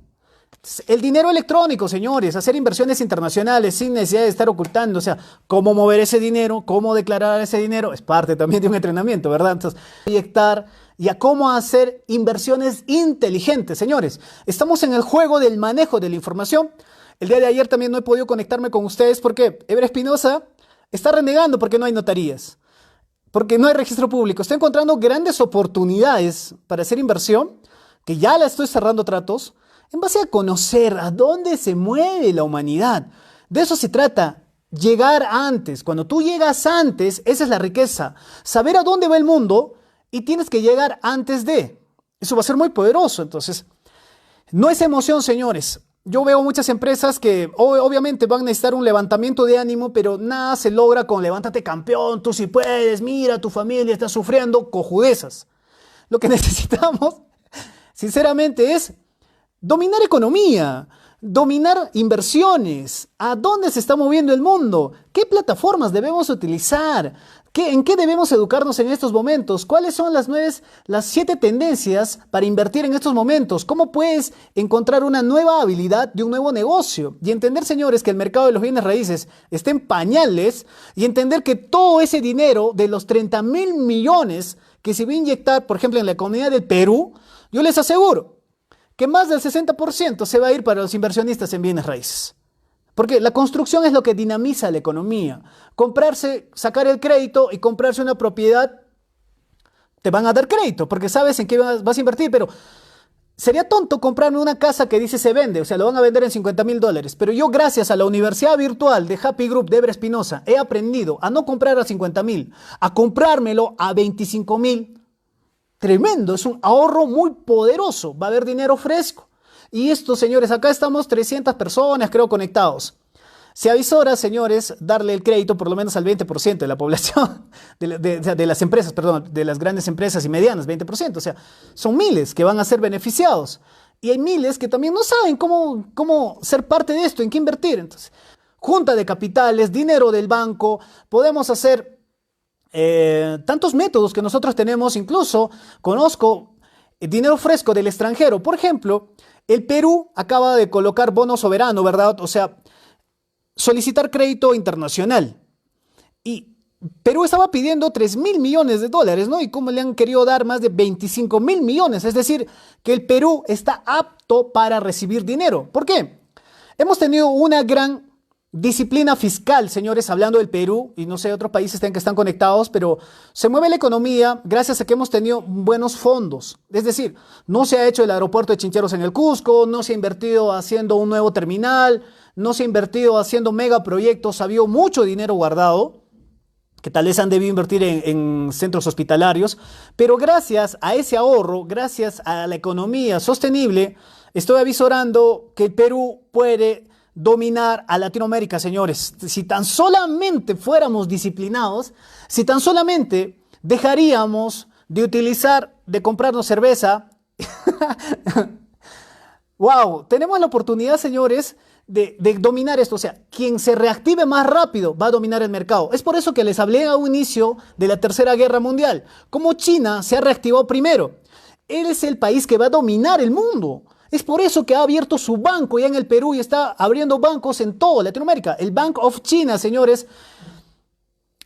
El dinero electrónico, señores, hacer inversiones internacionales sin necesidad de estar ocultando, o sea, cómo mover ese dinero, cómo declarar ese dinero, es parte también de un entrenamiento, ¿verdad? Entonces, proyectar y a cómo hacer inversiones inteligentes, señores. Estamos en el juego del manejo de la información. El día de ayer también no he podido conectarme con ustedes porque Ever Espinosa está renegando porque no hay notarías, porque no hay registro público. Estoy encontrando grandes oportunidades para hacer inversión, que ya la estoy cerrando tratos, en base a conocer a dónde se mueve la humanidad. De eso se trata, llegar antes. Cuando tú llegas antes, esa es la riqueza. Saber a dónde va el mundo y tienes que llegar antes de. Eso va a ser muy poderoso. Entonces, no es emoción, señores. Yo veo muchas empresas que obviamente van a necesitar un levantamiento de ánimo, pero nada se logra con levántate campeón, tú sí puedes, mira, tu familia está sufriendo, cojudezas. Lo que necesitamos, sinceramente, es dominar economía, dominar inversiones, a dónde se está moviendo el mundo, qué plataformas debemos utilizar, en qué debemos educarnos en estos momentos, cuáles son las 7 tendencias para invertir en estos momentos, cómo puedes encontrar una nueva habilidad de un nuevo negocio y entender, señores, que el mercado de los bienes raíces está en pañales y entender que todo ese dinero de los 30,000 millones que se va a inyectar, por ejemplo, en la economía del Perú, yo les aseguro que más del 60% se va a ir para los inversionistas en bienes raíces. Porque la construcción es lo que dinamiza la economía. Sacar el crédito y comprarse una propiedad, te van a dar crédito, porque sabes en qué vas a invertir, pero sería tonto comprarme una casa que dice se vende, o sea, lo van a vender en $50,000. Pero yo, gracias a la universidad virtual de Happy Group de Ever Espinosa, he aprendido a no comprar a 50,000, a comprármelo a 25,000. Tremendo, es un ahorro muy poderoso, va a haber dinero fresco. Y esto, señores, acá estamos 300 personas, creo, conectados. Se avisora, señores, darle el crédito por lo menos al 20% de la población, de las empresas, perdón, de las grandes empresas y medianas, 20%. O sea, son miles que van a ser beneficiados. Y hay miles que también no saben cómo ser parte de esto, en qué invertir. Entonces, junta de capitales, dinero del banco, podemos hacer tantos métodos que nosotros tenemos, incluso conozco dinero fresco del extranjero. Por ejemplo, el Perú acaba de colocar bono soberano, ¿verdad? O sea, solicitar crédito internacional. Y Perú estaba pidiendo 3.000 millones de dólares, ¿no? Y cómo le han querido dar más de 25.000 millones. Es decir, que el Perú está apto para recibir dinero. ¿Por qué? Hemos tenido una gran disciplina fiscal, señores, hablando del Perú, y no sé, otros países que están conectados, pero se mueve la economía gracias a que hemos tenido buenos fondos. Es decir, no se ha hecho el aeropuerto de Chincheros en el Cusco, no se ha invertido haciendo un nuevo terminal, no se ha invertido haciendo megaproyectos, ha habido mucho dinero guardado que tal vez han debido invertir en centros hospitalarios, pero gracias a ese ahorro, gracias a la economía sostenible, estoy avisorando que el Perú puede dominar a Latinoamérica, señores. Si tan solamente fuéramos disciplinados, si tan solamente dejaríamos de comprarnos cerveza, wow, tenemos la oportunidad, señores, de dominar esto. O sea, quien se reactive más rápido va a dominar el mercado. Es por eso que les hablé a un inicio de la Tercera Guerra Mundial. Como China se ha reactivado primero. Él es el país que va a dominar el mundo. Es por eso que ha abierto su banco ya en el Perú y está abriendo bancos en toda Latinoamérica. El Bank of China, señores,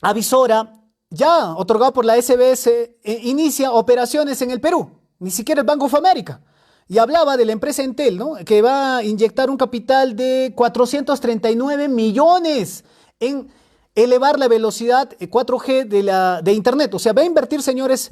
avisora, ya otorgado por la SBS, inicia operaciones en el Perú. Ni siquiera el Bank of America. Y hablaba de la empresa Entel, ¿no? Que va a inyectar un capital de 439 millones en elevar la velocidad 4G de Internet. O sea, va a invertir, señores,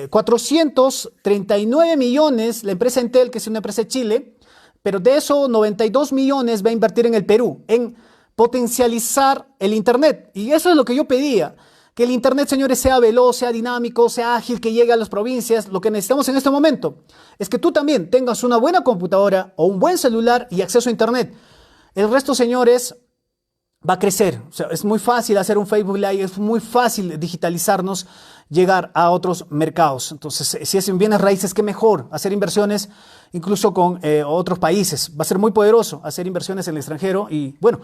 439 millones la empresa Entel, que es una empresa de Chile, pero de eso 92 millones va a invertir en el Perú, en potencializar el Internet. Y eso es lo que yo pedía. Que el Internet, señores, sea veloz, sea dinámico, sea ágil, que llegue a las provincias. Lo que necesitamos en este momento es que tú también tengas una buena computadora o un buen celular y acceso a Internet. El resto, señores, va a crecer. O sea, es muy fácil hacer un Facebook Live, es muy fácil digitalizarnos, llegar a otros mercados. Entonces, si es en bienes raíces, qué mejor hacer inversiones incluso con otros países. Va a ser muy poderoso hacer inversiones en el extranjero. Y bueno,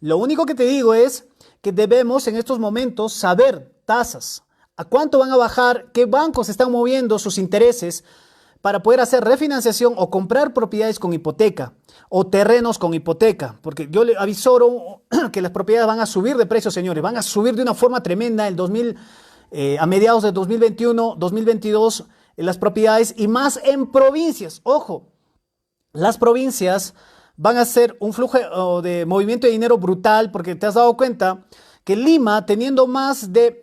lo único que te digo es que debemos en estos momentos saber tasas, a cuánto van a bajar, qué bancos están moviendo sus intereses para poder hacer refinanciación o comprar propiedades con hipoteca o terrenos con hipoteca, porque yo le avisoro que las propiedades van a subir de precio, señores, van a subir de una forma tremenda a mediados de 2021, 2022 en las propiedades y más en provincias. Ojo, las provincias van a ser un flujo de movimiento de dinero brutal, porque te has dado cuenta que Lima, teniendo más de,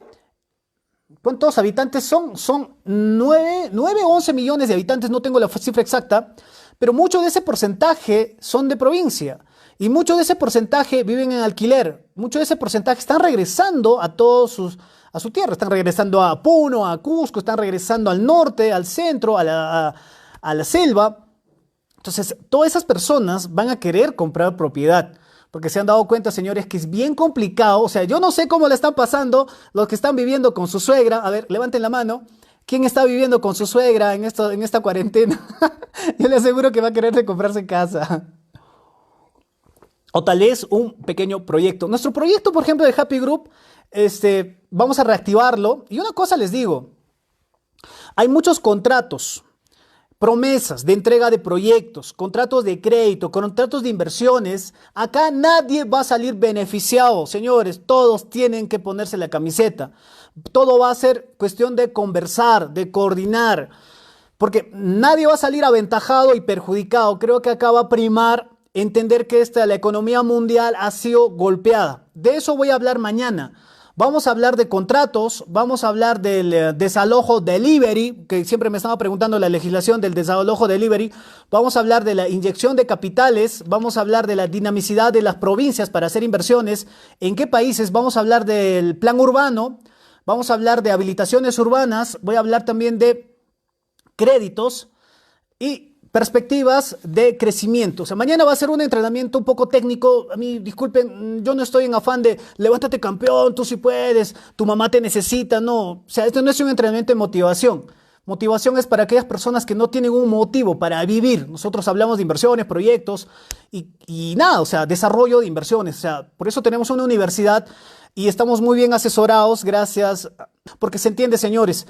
¿cuántos habitantes son? Son 9 o 11 millones de habitantes, no tengo la cifra exacta, pero mucho de ese porcentaje son de provincia y mucho de ese porcentaje viven en alquiler, mucho de ese porcentaje están regresando a su tierra, están regresando a Puno, a Cusco, están regresando al norte, al centro, a la selva. Entonces, todas esas personas van a querer comprar propiedad, porque se han dado cuenta, señores, que es bien complicado. O sea, yo no sé cómo le están pasando los que están viviendo con su suegra. A ver, levanten la mano. ¿Quién está viviendo con su suegra en esta cuarentena? Yo le aseguro que va a querer comprarse casa. O tal vez un pequeño proyecto. Nuestro proyecto, por ejemplo, de Happy Group, vamos a reactivarlo. Y una cosa les digo, hay muchos contratos, promesas de entrega de proyectos, contratos de crédito, contratos de inversiones. Acá nadie va a salir beneficiado, señores. Todos tienen que ponerse la camiseta. Todo va a ser cuestión de conversar, de coordinar, porque nadie va a salir aventajado y perjudicado. Creo que acá va a primar entender que la economía mundial ha sido golpeada. De eso voy a hablar mañana. Vamos a hablar de contratos, vamos a hablar del desalojo delivery, que siempre me estaba preguntando la legislación del desalojo delivery. Vamos a hablar de la inyección de capitales, vamos a hablar de la dinamicidad de las provincias para hacer inversiones, en qué países, vamos a hablar del plan urbano, vamos a hablar de habilitaciones urbanas, voy a hablar también de créditos y perspectivas de crecimiento. O sea, mañana va a ser un entrenamiento un poco técnico. A mí, disculpen, yo no estoy en afán de levántate campeón, tú sí puedes, tu mamá te necesita. No, o sea, esto no es un entrenamiento de motivación. Motivación es para aquellas personas que no tienen un motivo para vivir. Nosotros hablamos de inversiones, proyectos y nada, o sea, desarrollo de inversiones. O sea, por eso tenemos una universidad y estamos muy bien asesorados, gracias, porque se entiende, señores,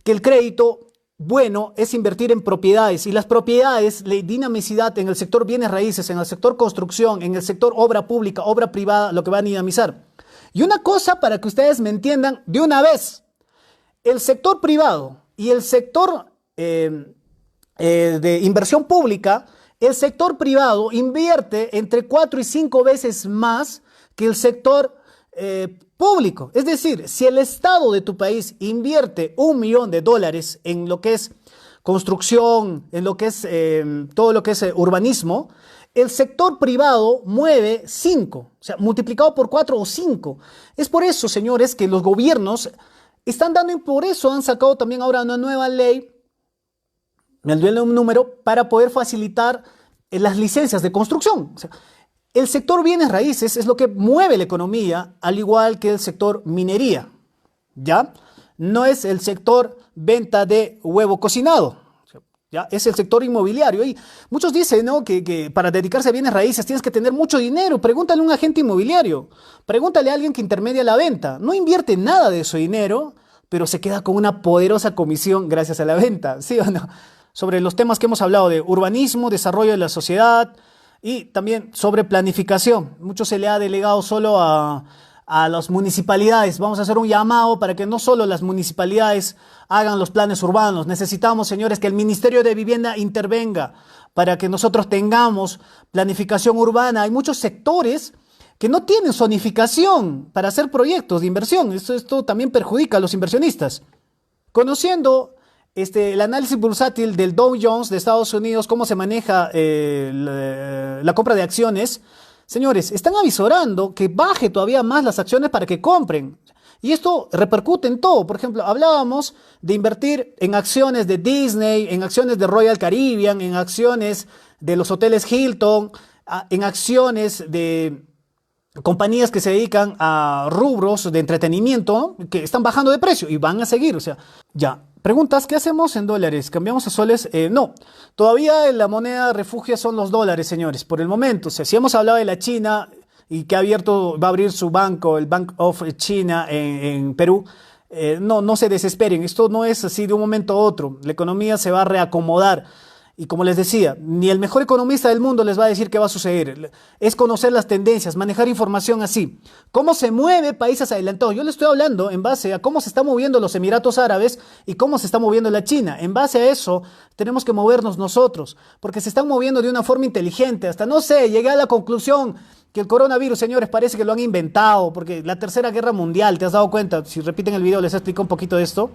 que el crédito bueno es invertir en propiedades y las propiedades, la dinamicidad en el sector bienes raíces, en el sector construcción, en el sector obra pública, obra privada, lo que va a dinamizar. Y una cosa para que ustedes me entiendan de una vez, el sector privado y el sector de inversión pública, el sector privado invierte entre 4 y 5 veces más que el sector público. Es decir, si el Estado de tu país invierte $1.000.000 en lo que es construcción, en lo que es todo lo que es urbanismo, el sector privado mueve 5, o sea, multiplicado por 4 o 5. Es por eso, señores, que los gobiernos están dando, y por eso han sacado también ahora una nueva ley, me olvidé un número, para poder facilitar las licencias de construcción. O sea, el sector bienes raíces es lo que mueve la economía, al igual que el sector minería, ¿ya? No es el sector venta de huevo cocinado, ¿ya? Es el sector inmobiliario. Y muchos dicen, ¿no?, que para dedicarse a bienes raíces tienes que tener mucho dinero. Pregúntale a un agente inmobiliario, pregúntale a alguien que intermedia la venta. No invierte nada de su dinero, pero se queda con una poderosa comisión gracias a la venta, ¿sí o no? Sobre los temas que hemos hablado de urbanismo, desarrollo de la sociedad y también sobre planificación. Mucho se le ha delegado solo a las municipalidades. Vamos a hacer un llamado para que no solo las municipalidades hagan los planes urbanos. Necesitamos, señores, que el Ministerio de Vivienda intervenga para que nosotros tengamos planificación urbana. Hay muchos sectores que no tienen zonificación para hacer proyectos de inversión. Esto también perjudica a los inversionistas. Conociendo el análisis bursátil del Dow Jones de Estados Unidos, cómo se maneja la compra de acciones, señores, están avisorando que baje todavía más las acciones para que compren. Y esto repercute en todo. Por ejemplo, hablábamos de invertir en acciones de Disney, en acciones de Royal Caribbean, en acciones de los hoteles Hilton, en acciones de compañías que se dedican a rubros de entretenimiento, ¿no?, que están bajando de precio y van a seguir. O sea, ya. Preguntas, ¿qué hacemos en dólares? ¿Cambiamos a soles? No, todavía la moneda refugio son los dólares, señores, por el momento. O sea, si hemos hablado de la China y que va a abrir su banco, el Bank of China en Perú, no se desesperen. Esto no es así de un momento a otro. La economía se va a reacomodar. Y como les decía, ni el mejor economista del mundo les va a decir qué va a suceder. Es conocer las tendencias, manejar información así. ¿Cómo se mueve países adelantados? Yo les estoy hablando en base a cómo se están moviendo los Emiratos Árabes y cómo se está moviendo la China. En base a eso tenemos que movernos nosotros, porque se están moviendo de una forma inteligente. Hasta, no sé, llegué a la conclusión que el coronavirus, señores, parece que lo han inventado, porque la Tercera Guerra Mundial, ¿te has dado cuenta? Si repiten el video les explico un poquito de esto.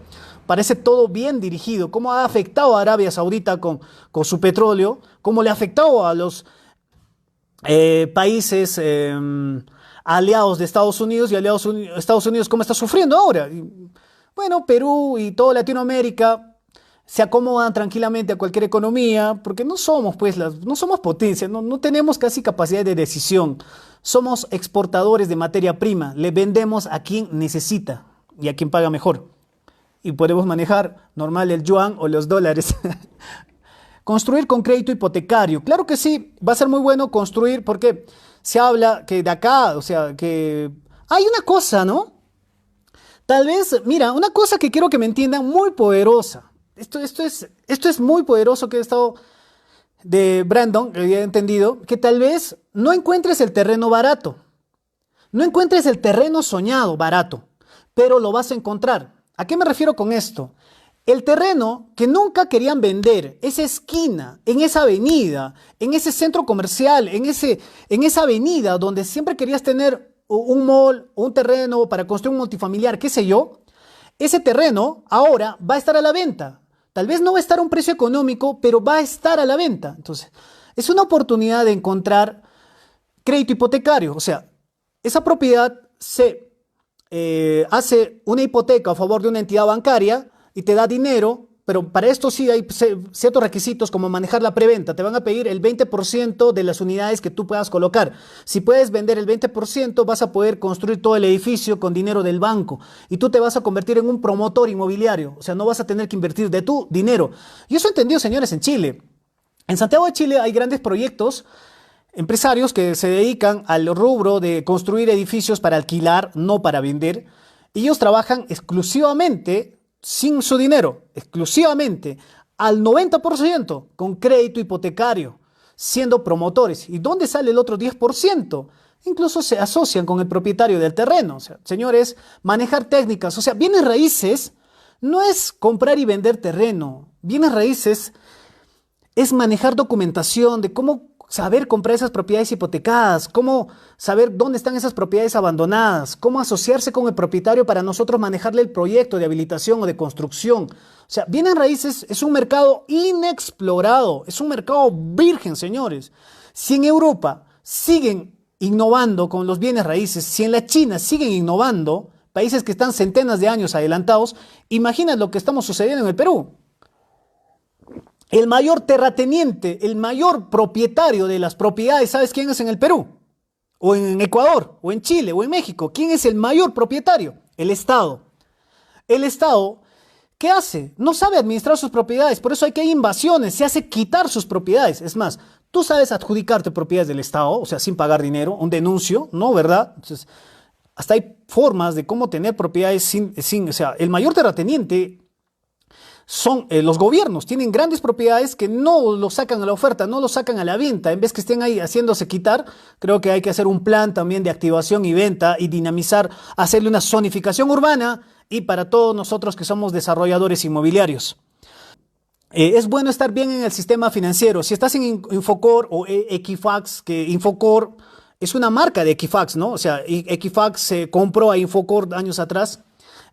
Parece todo bien dirigido. Cómo ha afectado a Arabia Saudita con su petróleo, cómo le ha afectado a los países aliados de Estados Unidos, y Estados Unidos cómo está sufriendo ahora. Bueno, Perú y toda Latinoamérica se acomodan tranquilamente a cualquier economía, porque no somos, pues, no somos potencia, no tenemos casi capacidad de decisión. Somos exportadores de materia prima, le vendemos a quien necesita y a quien paga mejor. Y podemos manejar normal el yuan o los dólares. Construir con crédito hipotecario. Claro que sí, va a ser muy bueno construir, porque se habla que de acá, o sea, que hay una cosa, ¿no? Tal vez, mira, una cosa que quiero que me entiendan, muy poderosa. Esto es muy poderoso, que he estado de Brandon, que había entendido, que tal vez no encuentres el terreno barato, no encuentres el terreno soñado barato, pero lo vas a encontrar. ¿A qué me refiero con esto? El terreno que nunca querían vender, esa esquina, en esa avenida, en ese centro comercial, en esa avenida donde siempre querías tener un mall, un terreno para construir un multifamiliar, qué sé yo, ese terreno ahora va a estar a la venta. Tal vez no va a estar a un precio económico, pero va a estar a la venta. Entonces, es una oportunidad de encontrar crédito hipotecario. O sea, esa propiedad se hace una hipoteca a favor de una entidad bancaria y te da dinero, pero para esto sí hay ciertos requisitos como manejar la preventa. Te van a pedir el 20% de las unidades que tú puedas colocar. Si puedes vender el 20%, vas a poder construir todo el edificio con dinero del banco y tú te vas a convertir en un promotor inmobiliario. O sea, no vas a tener que invertir de tu dinero. Y eso he entendido, señores, en Chile. En Santiago de Chile hay grandes proyectos, empresarios que se dedican al rubro de construir edificios para alquilar, no para vender. Y ellos trabajan exclusivamente sin su dinero, exclusivamente al 90% con crédito hipotecario, siendo promotores. ¿Y dónde sale el otro 10%? Incluso se asocian con el propietario del terreno. O sea, señores, manejar técnicas, o sea, bienes raíces no es comprar y vender terreno. Bienes raíces es manejar documentación de cómo saber comprar esas propiedades hipotecadas, cómo saber dónde están esas propiedades abandonadas, cómo asociarse con el propietario para nosotros manejarle el proyecto de habilitación o de construcción. O sea, bienes raíces es un mercado inexplorado, es un mercado virgen, señores. Si en Europa siguen innovando con los bienes raíces, si en la China siguen innovando, países que están centenas de años adelantados, imagina lo que estamos sucediendo en el Perú. El mayor terrateniente, el mayor propietario de las propiedades, ¿sabes quién es en el Perú? O en Ecuador, o en Chile, o en México. ¿Quién es el mayor propietario? El Estado. El Estado, ¿qué hace? No sabe administrar sus propiedades, por eso hay que hay invasiones, se hace quitar sus propiedades. Es más, tú sabes adjudicarte propiedades del Estado, o sea, sin pagar dinero, un denuncio, ¿no? ¿Verdad? Entonces, hasta hay formas de cómo tener propiedades o sea, el mayor terrateniente son los gobiernos, tienen grandes propiedades que no lo sacan a la oferta, no lo sacan a la venta, en vez que estén ahí haciéndose quitar. Creo que hay que hacer un plan también de activación y venta y dinamizar, hacerle una zonificación urbana y para todos nosotros que somos desarrolladores inmobiliarios. Es bueno estar bien en el sistema financiero. Si estás en Infocor o Equifax, que Infocor es una marca de Equifax, ¿no? O sea, Equifax se compró a Infocor años atrás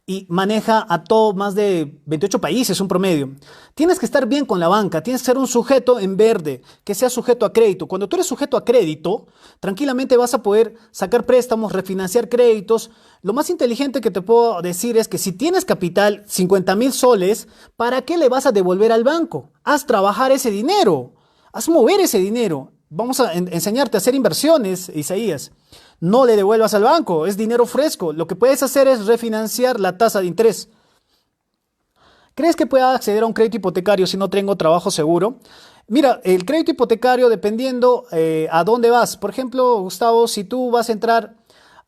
y maneja a todo más de 28 países, un promedio. Tienes que estar bien con la banca, tienes que ser un sujeto en verde, que sea sujeto a crédito. Cuando tú eres sujeto a crédito, tranquilamente vas a poder sacar préstamos, refinanciar créditos. Lo más inteligente que te puedo decir es que si tienes capital, 50.000 soles, ¿para qué le vas a devolver al banco? Haz trabajar ese dinero, haz mover ese dinero. Vamos a enseñarte a hacer inversiones, Isaías. No le devuelvas al banco, es dinero fresco. Lo que puedes hacer es refinanciar la tasa de interés. ¿Crees que pueda acceder a un crédito hipotecario si no tengo trabajo seguro? Mira, el crédito hipotecario dependiendo a dónde vas. Por ejemplo, Gustavo, si tú vas a entrar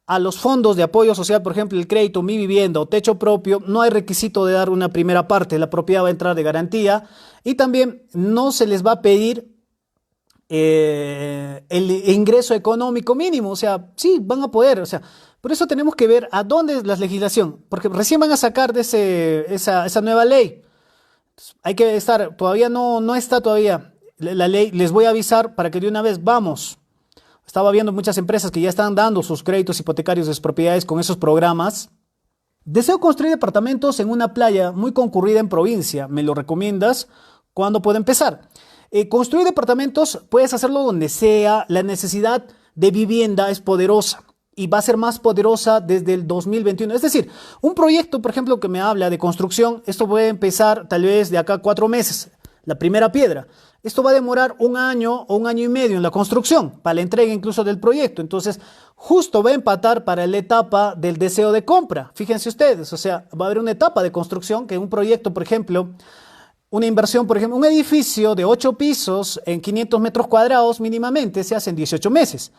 a los fondos de apoyo social, por ejemplo, el crédito Mi Vivienda o Techo Propio, no hay requisito de dar una primera parte. La propiedad va a entrar de garantía y también no se les va a pedir el ingreso económico mínimo, o sea, sí, van a poder, o sea, por eso tenemos que ver a dónde es la legislación, porque recién van a sacar de esa nueva ley. Entonces, hay que estar, todavía no está todavía la ley, les voy a avisar para que de una vez vamos. Estaba viendo muchas empresas que ya están dando sus créditos hipotecarios de sus propiedades con esos programas. Deseo construir departamentos en una playa muy concurrida en provincia, ¿me lo recomiendas? ¿Cuándo puedo empezar? Construir departamentos puedes hacerlo donde sea, la necesidad de vivienda es poderosa y va a ser más poderosa desde el 2021. Es decir, un proyecto, por ejemplo, que me habla de construcción, esto puede empezar tal vez de acá a 4 meses, la primera piedra. Esto va a demorar 1 año o 1 año y medio en la construcción, para la entrega incluso del proyecto. Entonces, justo va a empatar para la etapa del deseo de compra. Fíjense ustedes, o sea, va a haber una etapa de construcción que un proyecto, por ejemplo, una inversión, por ejemplo, un edificio de 8 pisos en 500 metros cuadrados mínimamente se hace en 18 meses.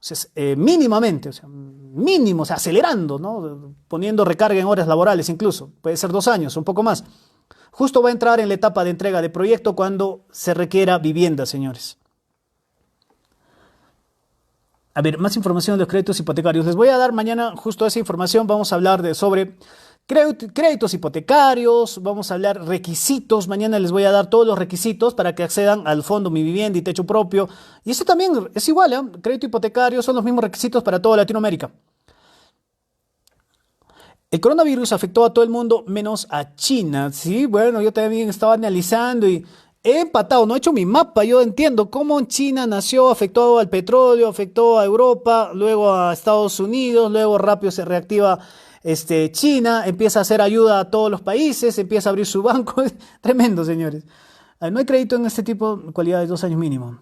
Entonces, mínimamente, o sea, mínimo, o sea, acelerando, ¿no? Poniendo recarga en horas laborales incluso. Puede ser 2 años, un poco más. Justo va a entrar en la etapa de entrega de proyecto cuando se requiera vivienda, señores. A ver, más información de los créditos hipotecarios. Les voy a dar mañana justo esa información. Vamos a hablar sobre créditos hipotecarios, vamos a hablar requisitos. Mañana les voy a dar todos los requisitos para que accedan al fondo Mi Vivienda y Techo Propio. Y eso también es igual, ¿eh? Crédito hipotecario son los mismos requisitos para toda Latinoamérica. El coronavirus afectó a todo el mundo menos a China. Sí, bueno, yo también estaba analizando y he empatado, no he hecho mi mapa. Yo entiendo cómo en China nació, afectó al petróleo, afectó a Europa, luego a Estados Unidos, luego rápido se reactiva China empieza a hacer ayuda a todos los países, empieza a abrir su banco. Tremendo, señores. No hay crédito en este tipo de cualidades, 2 años mínimo.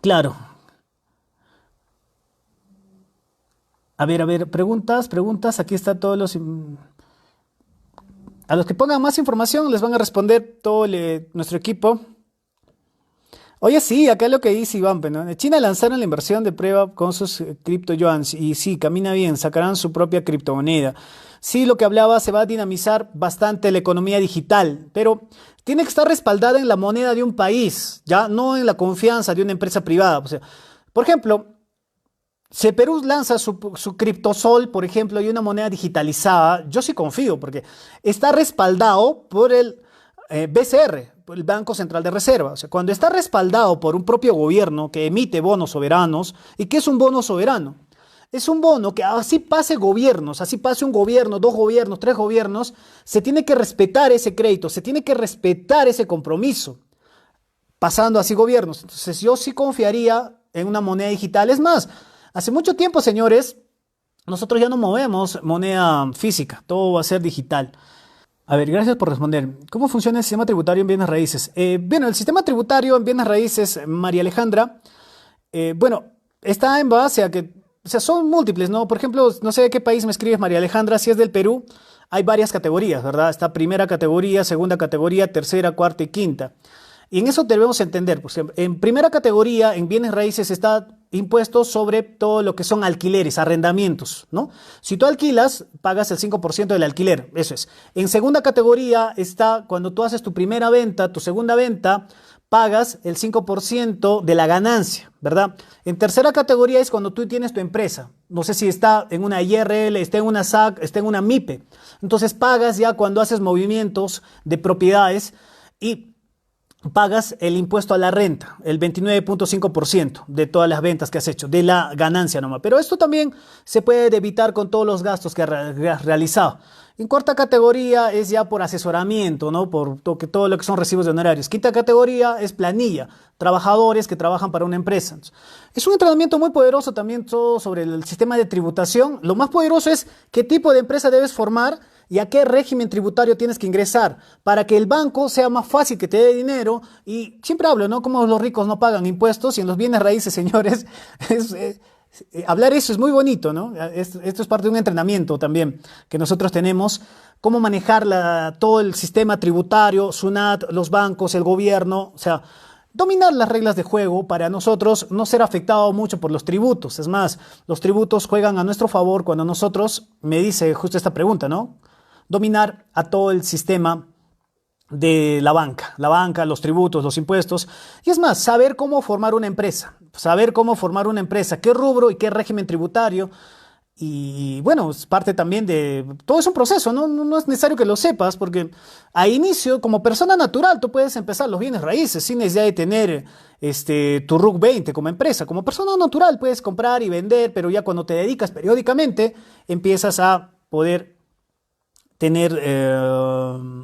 Claro. A ver, preguntas. Aquí está todos los... A los que pongan más información les van a responder todo nuestro equipo. Oye, sí, acá es lo que dice Iván, pues, ¿no? En China lanzaron la inversión de prueba con sus cripto yuans y sí, camina bien, sacarán su propia criptomoneda. Sí, lo que hablaba, se va a dinamizar bastante la economía digital, pero tiene que estar respaldada en la moneda de un país, ya no en la confianza de una empresa privada. O sea, por ejemplo, si Perú lanza su criptosol, por ejemplo, y una moneda digitalizada, yo sí confío, porque está respaldado por el BCR, por el Banco Central de Reserva. O sea, cuando está respaldado por un propio gobierno que emite bonos soberanos, ¿y qué es un bono soberano? Es un bono que así pase gobiernos, así pase un gobierno, 2 gobiernos, 3 gobiernos, se tiene que respetar ese crédito, se tiene que respetar ese compromiso, pasando así gobiernos. Entonces yo sí confiaría en una moneda digital. Es más, hace mucho tiempo, señores, nosotros ya no movemos moneda física, todo va a ser digital. A ver, gracias por responder. ¿Cómo funciona el sistema tributario en bienes raíces? Bueno, el sistema tributario en bienes raíces, María Alejandra, bueno, está en base a que, o sea, son múltiples, ¿no? Por ejemplo, no sé de qué país me escribes, María Alejandra, si es del Perú, hay varias categorías, ¿verdad? Está primera categoría, segunda categoría, tercera, cuarta y quinta. Y en eso debemos entender, pues, en primera categoría, en bienes raíces, está impuesto sobre todo lo que son alquileres, arrendamientos, ¿no? Si tú alquilas, pagas el 5% del alquiler, eso es. En segunda categoría está cuando tú haces tu primera venta, tu segunda venta, pagas el 5% de la ganancia, ¿verdad? En tercera categoría es cuando tú tienes tu empresa. No sé si está en una IRL, está en una SAC, está en una MIPE. Entonces pagas ya cuando haces movimientos de propiedades y pagas el impuesto a la renta, el 29.5% de todas las ventas que has hecho, de la ganancia nomás. Pero esto también se puede debitar con todos los gastos que has realizado. En cuarta categoría es ya por asesoramiento, ¿no? Por todo lo que son recibos de honorarios. Quinta categoría es planilla, trabajadores que trabajan para una empresa. Es un entrenamiento muy poderoso también todo sobre el sistema de tributación. Lo más poderoso es qué tipo de empresa debes formar y a qué régimen tributario tienes que ingresar para que el banco sea más fácil que te dé dinero. Y siempre hablo, ¿no? Como los ricos no pagan impuestos y en los bienes raíces, señores, hablar eso es muy bonito, ¿no? Esto es parte de un entrenamiento también que nosotros tenemos, cómo manejar todo el sistema tributario, SUNAT, los bancos, el gobierno, o sea, dominar las reglas de juego para nosotros no ser afectados mucho por los tributos. Es más, los tributos juegan a nuestro favor cuando nosotros, me dice justo esta pregunta, ¿no? Dominar a todo el sistema de la banca, los tributos, los impuestos, y es más, saber cómo formar una empresa, qué rubro y qué régimen tributario, y bueno, es parte también de, todo es un proceso, ¿no? No es necesario que lo sepas, porque a inicio, como persona natural, tú puedes empezar los bienes raíces sin necesidad de tener tu RUC 20 como empresa, como persona natural puedes comprar y vender, pero ya cuando te dedicas periódicamente, empiezas a poder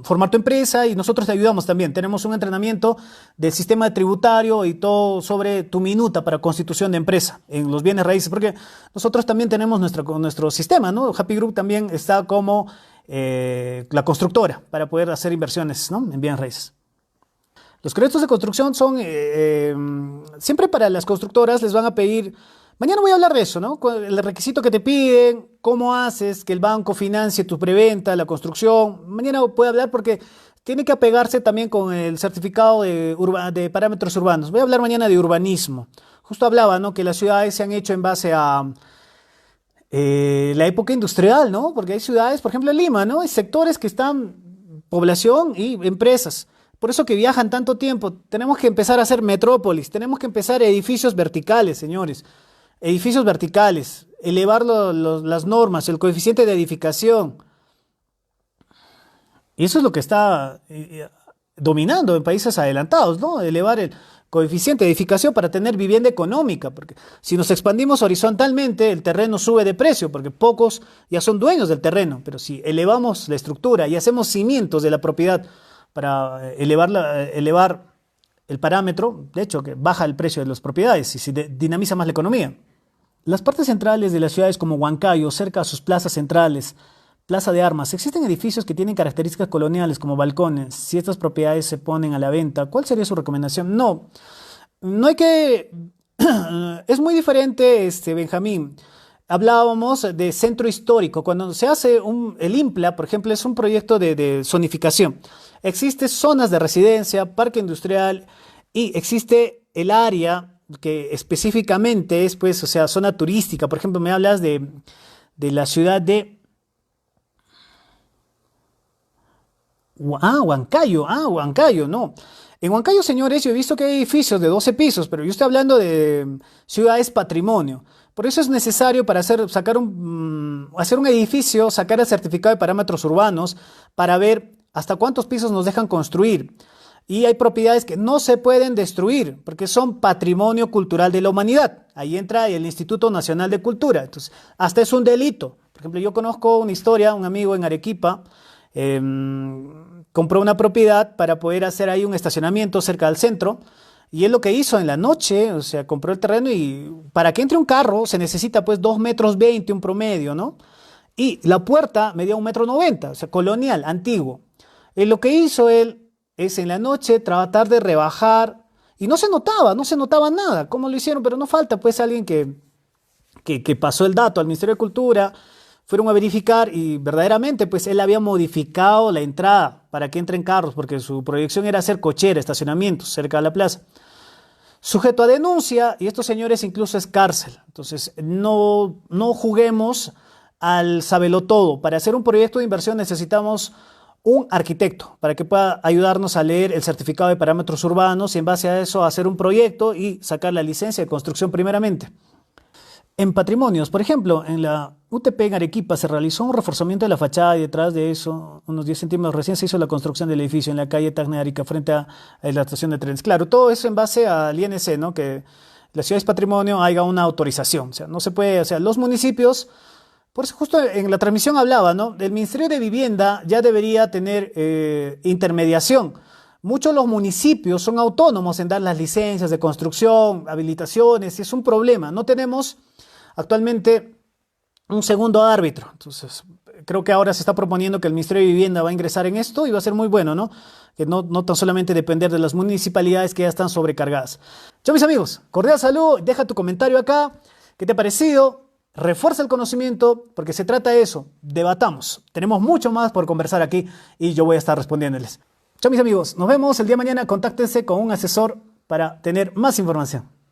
formar tu empresa y nosotros te ayudamos también. Tenemos un entrenamiento del sistema tributario y todo sobre tu minuta para constitución de empresa en los bienes raíces, porque nosotros también tenemos nuestro sistema, ¿no? Happy Group también está como la constructora para poder hacer inversiones, ¿no? En bienes raíces. Los créditos de construcción son, siempre para las constructoras les van a pedir. Mañana voy a hablar de eso, ¿no? El requisito que te piden, cómo haces que el banco financie tu preventa, la construcción. Mañana voy a hablar porque tiene que apegarse también con el certificado de parámetros urbanos. Voy a hablar mañana de urbanismo. Justo hablaba, ¿no? Que las ciudades se han hecho en base a la época industrial, ¿no? Porque hay ciudades, por ejemplo, en Lima, ¿no? Hay sectores que están población y empresas. Por eso que viajan tanto tiempo. Tenemos que empezar a hacer metrópolis, tenemos que empezar edificios verticales, señores. Edificios verticales, elevar las normas, el coeficiente de edificación. Y eso es lo que está dominando en países adelantados, ¿no? Elevar el coeficiente de edificación para tener vivienda económica, porque si nos expandimos horizontalmente, el terreno sube de precio, porque pocos ya son dueños del terreno, pero si elevamos la estructura y hacemos cimientos de la propiedad para elevar el parámetro, de hecho, que baja el precio de las propiedades y se dinamiza más la economía. Las partes centrales de las ciudades como Huancayo, cerca a sus plazas centrales, Plaza de Armas, existen edificios que tienen características coloniales como balcones. Si estas propiedades se ponen a la venta, ¿cuál sería su recomendación? No, no hay que... Es muy diferente, Benjamín. Hablábamos de centro histórico. Cuando se hace el IMPLA, por ejemplo, es un proyecto de zonificación. Existen zonas de residencia, parque industrial y existe el área que específicamente es, pues, o sea, zona turística. Por ejemplo, me hablas de la ciudad de Huancayo, no. En Huancayo, señores, yo he visto que hay edificios de 12 pisos, pero yo estoy hablando de ciudades patrimonio. Por eso es necesario para hacer un edificio, sacar el certificado de parámetros urbanos para ver hasta cuántos pisos nos dejan construir. Y hay propiedades que no se pueden destruir porque son patrimonio cultural de la humanidad. Ahí entra el Instituto Nacional de Cultura. Entonces, hasta es un delito. Por ejemplo, yo conozco una historia, un amigo en Arequipa compró una propiedad para poder hacer ahí un estacionamiento cerca del centro. Y él lo que hizo en la noche, o sea, compró el terreno y para que entre un carro se necesita pues 2,20 m, un promedio, ¿no? Y la puerta medía 1,90 m, o sea, colonial, antiguo. Lo que hizo él es en la noche tratar de rebajar y no se notaba nada. ¿Cómo lo hicieron? Pero no falta pues alguien que pasó el dato al Ministerio de Cultura, fueron a verificar y verdaderamente pues él había modificado la entrada para que entren carros porque su proyección era hacer cochera, estacionamientos cerca de la plaza. Sujeto a denuncia y estos señores incluso es cárcel. Entonces no juguemos al sabelotodo. Para hacer un proyecto de inversión necesitamos un arquitecto para que pueda ayudarnos a leer el certificado de parámetros urbanos y en base a eso hacer un proyecto y sacar la licencia de construcción primeramente. En patrimonios, por ejemplo, en la UTP en Arequipa se realizó un reforzamiento de la fachada y detrás de eso, unos 10 centímetros recién se hizo la construcción del edificio en la calle Tacna de Arica frente a la estación de trenes. Claro, todo eso en base al INC, ¿no? Que la ciudad es patrimonio, haya una autorización. O sea, no se puede, o sea, los municipios, por eso justo en la transmisión hablaba, ¿no? El Ministerio de Vivienda ya debería tener intermediación. Muchos de los municipios son autónomos en dar las licencias de construcción, habilitaciones, y es un problema. No tenemos actualmente un segundo árbitro. Entonces, creo que ahora se está proponiendo que el Ministerio de Vivienda va a ingresar en esto y va a ser muy bueno, ¿no? Que no tan solamente depender de las municipalidades que ya están sobrecargadas. Chao, mis amigos. Cordial saludo. Deja tu comentario acá. ¿Qué te ha parecido? Refuerza el conocimiento porque se trata de eso. Debatamos. Tenemos mucho más por conversar aquí y yo voy a estar respondiéndoles. Chao, mis amigos. Nos vemos el día de mañana. Contáctense con un asesor para tener más información.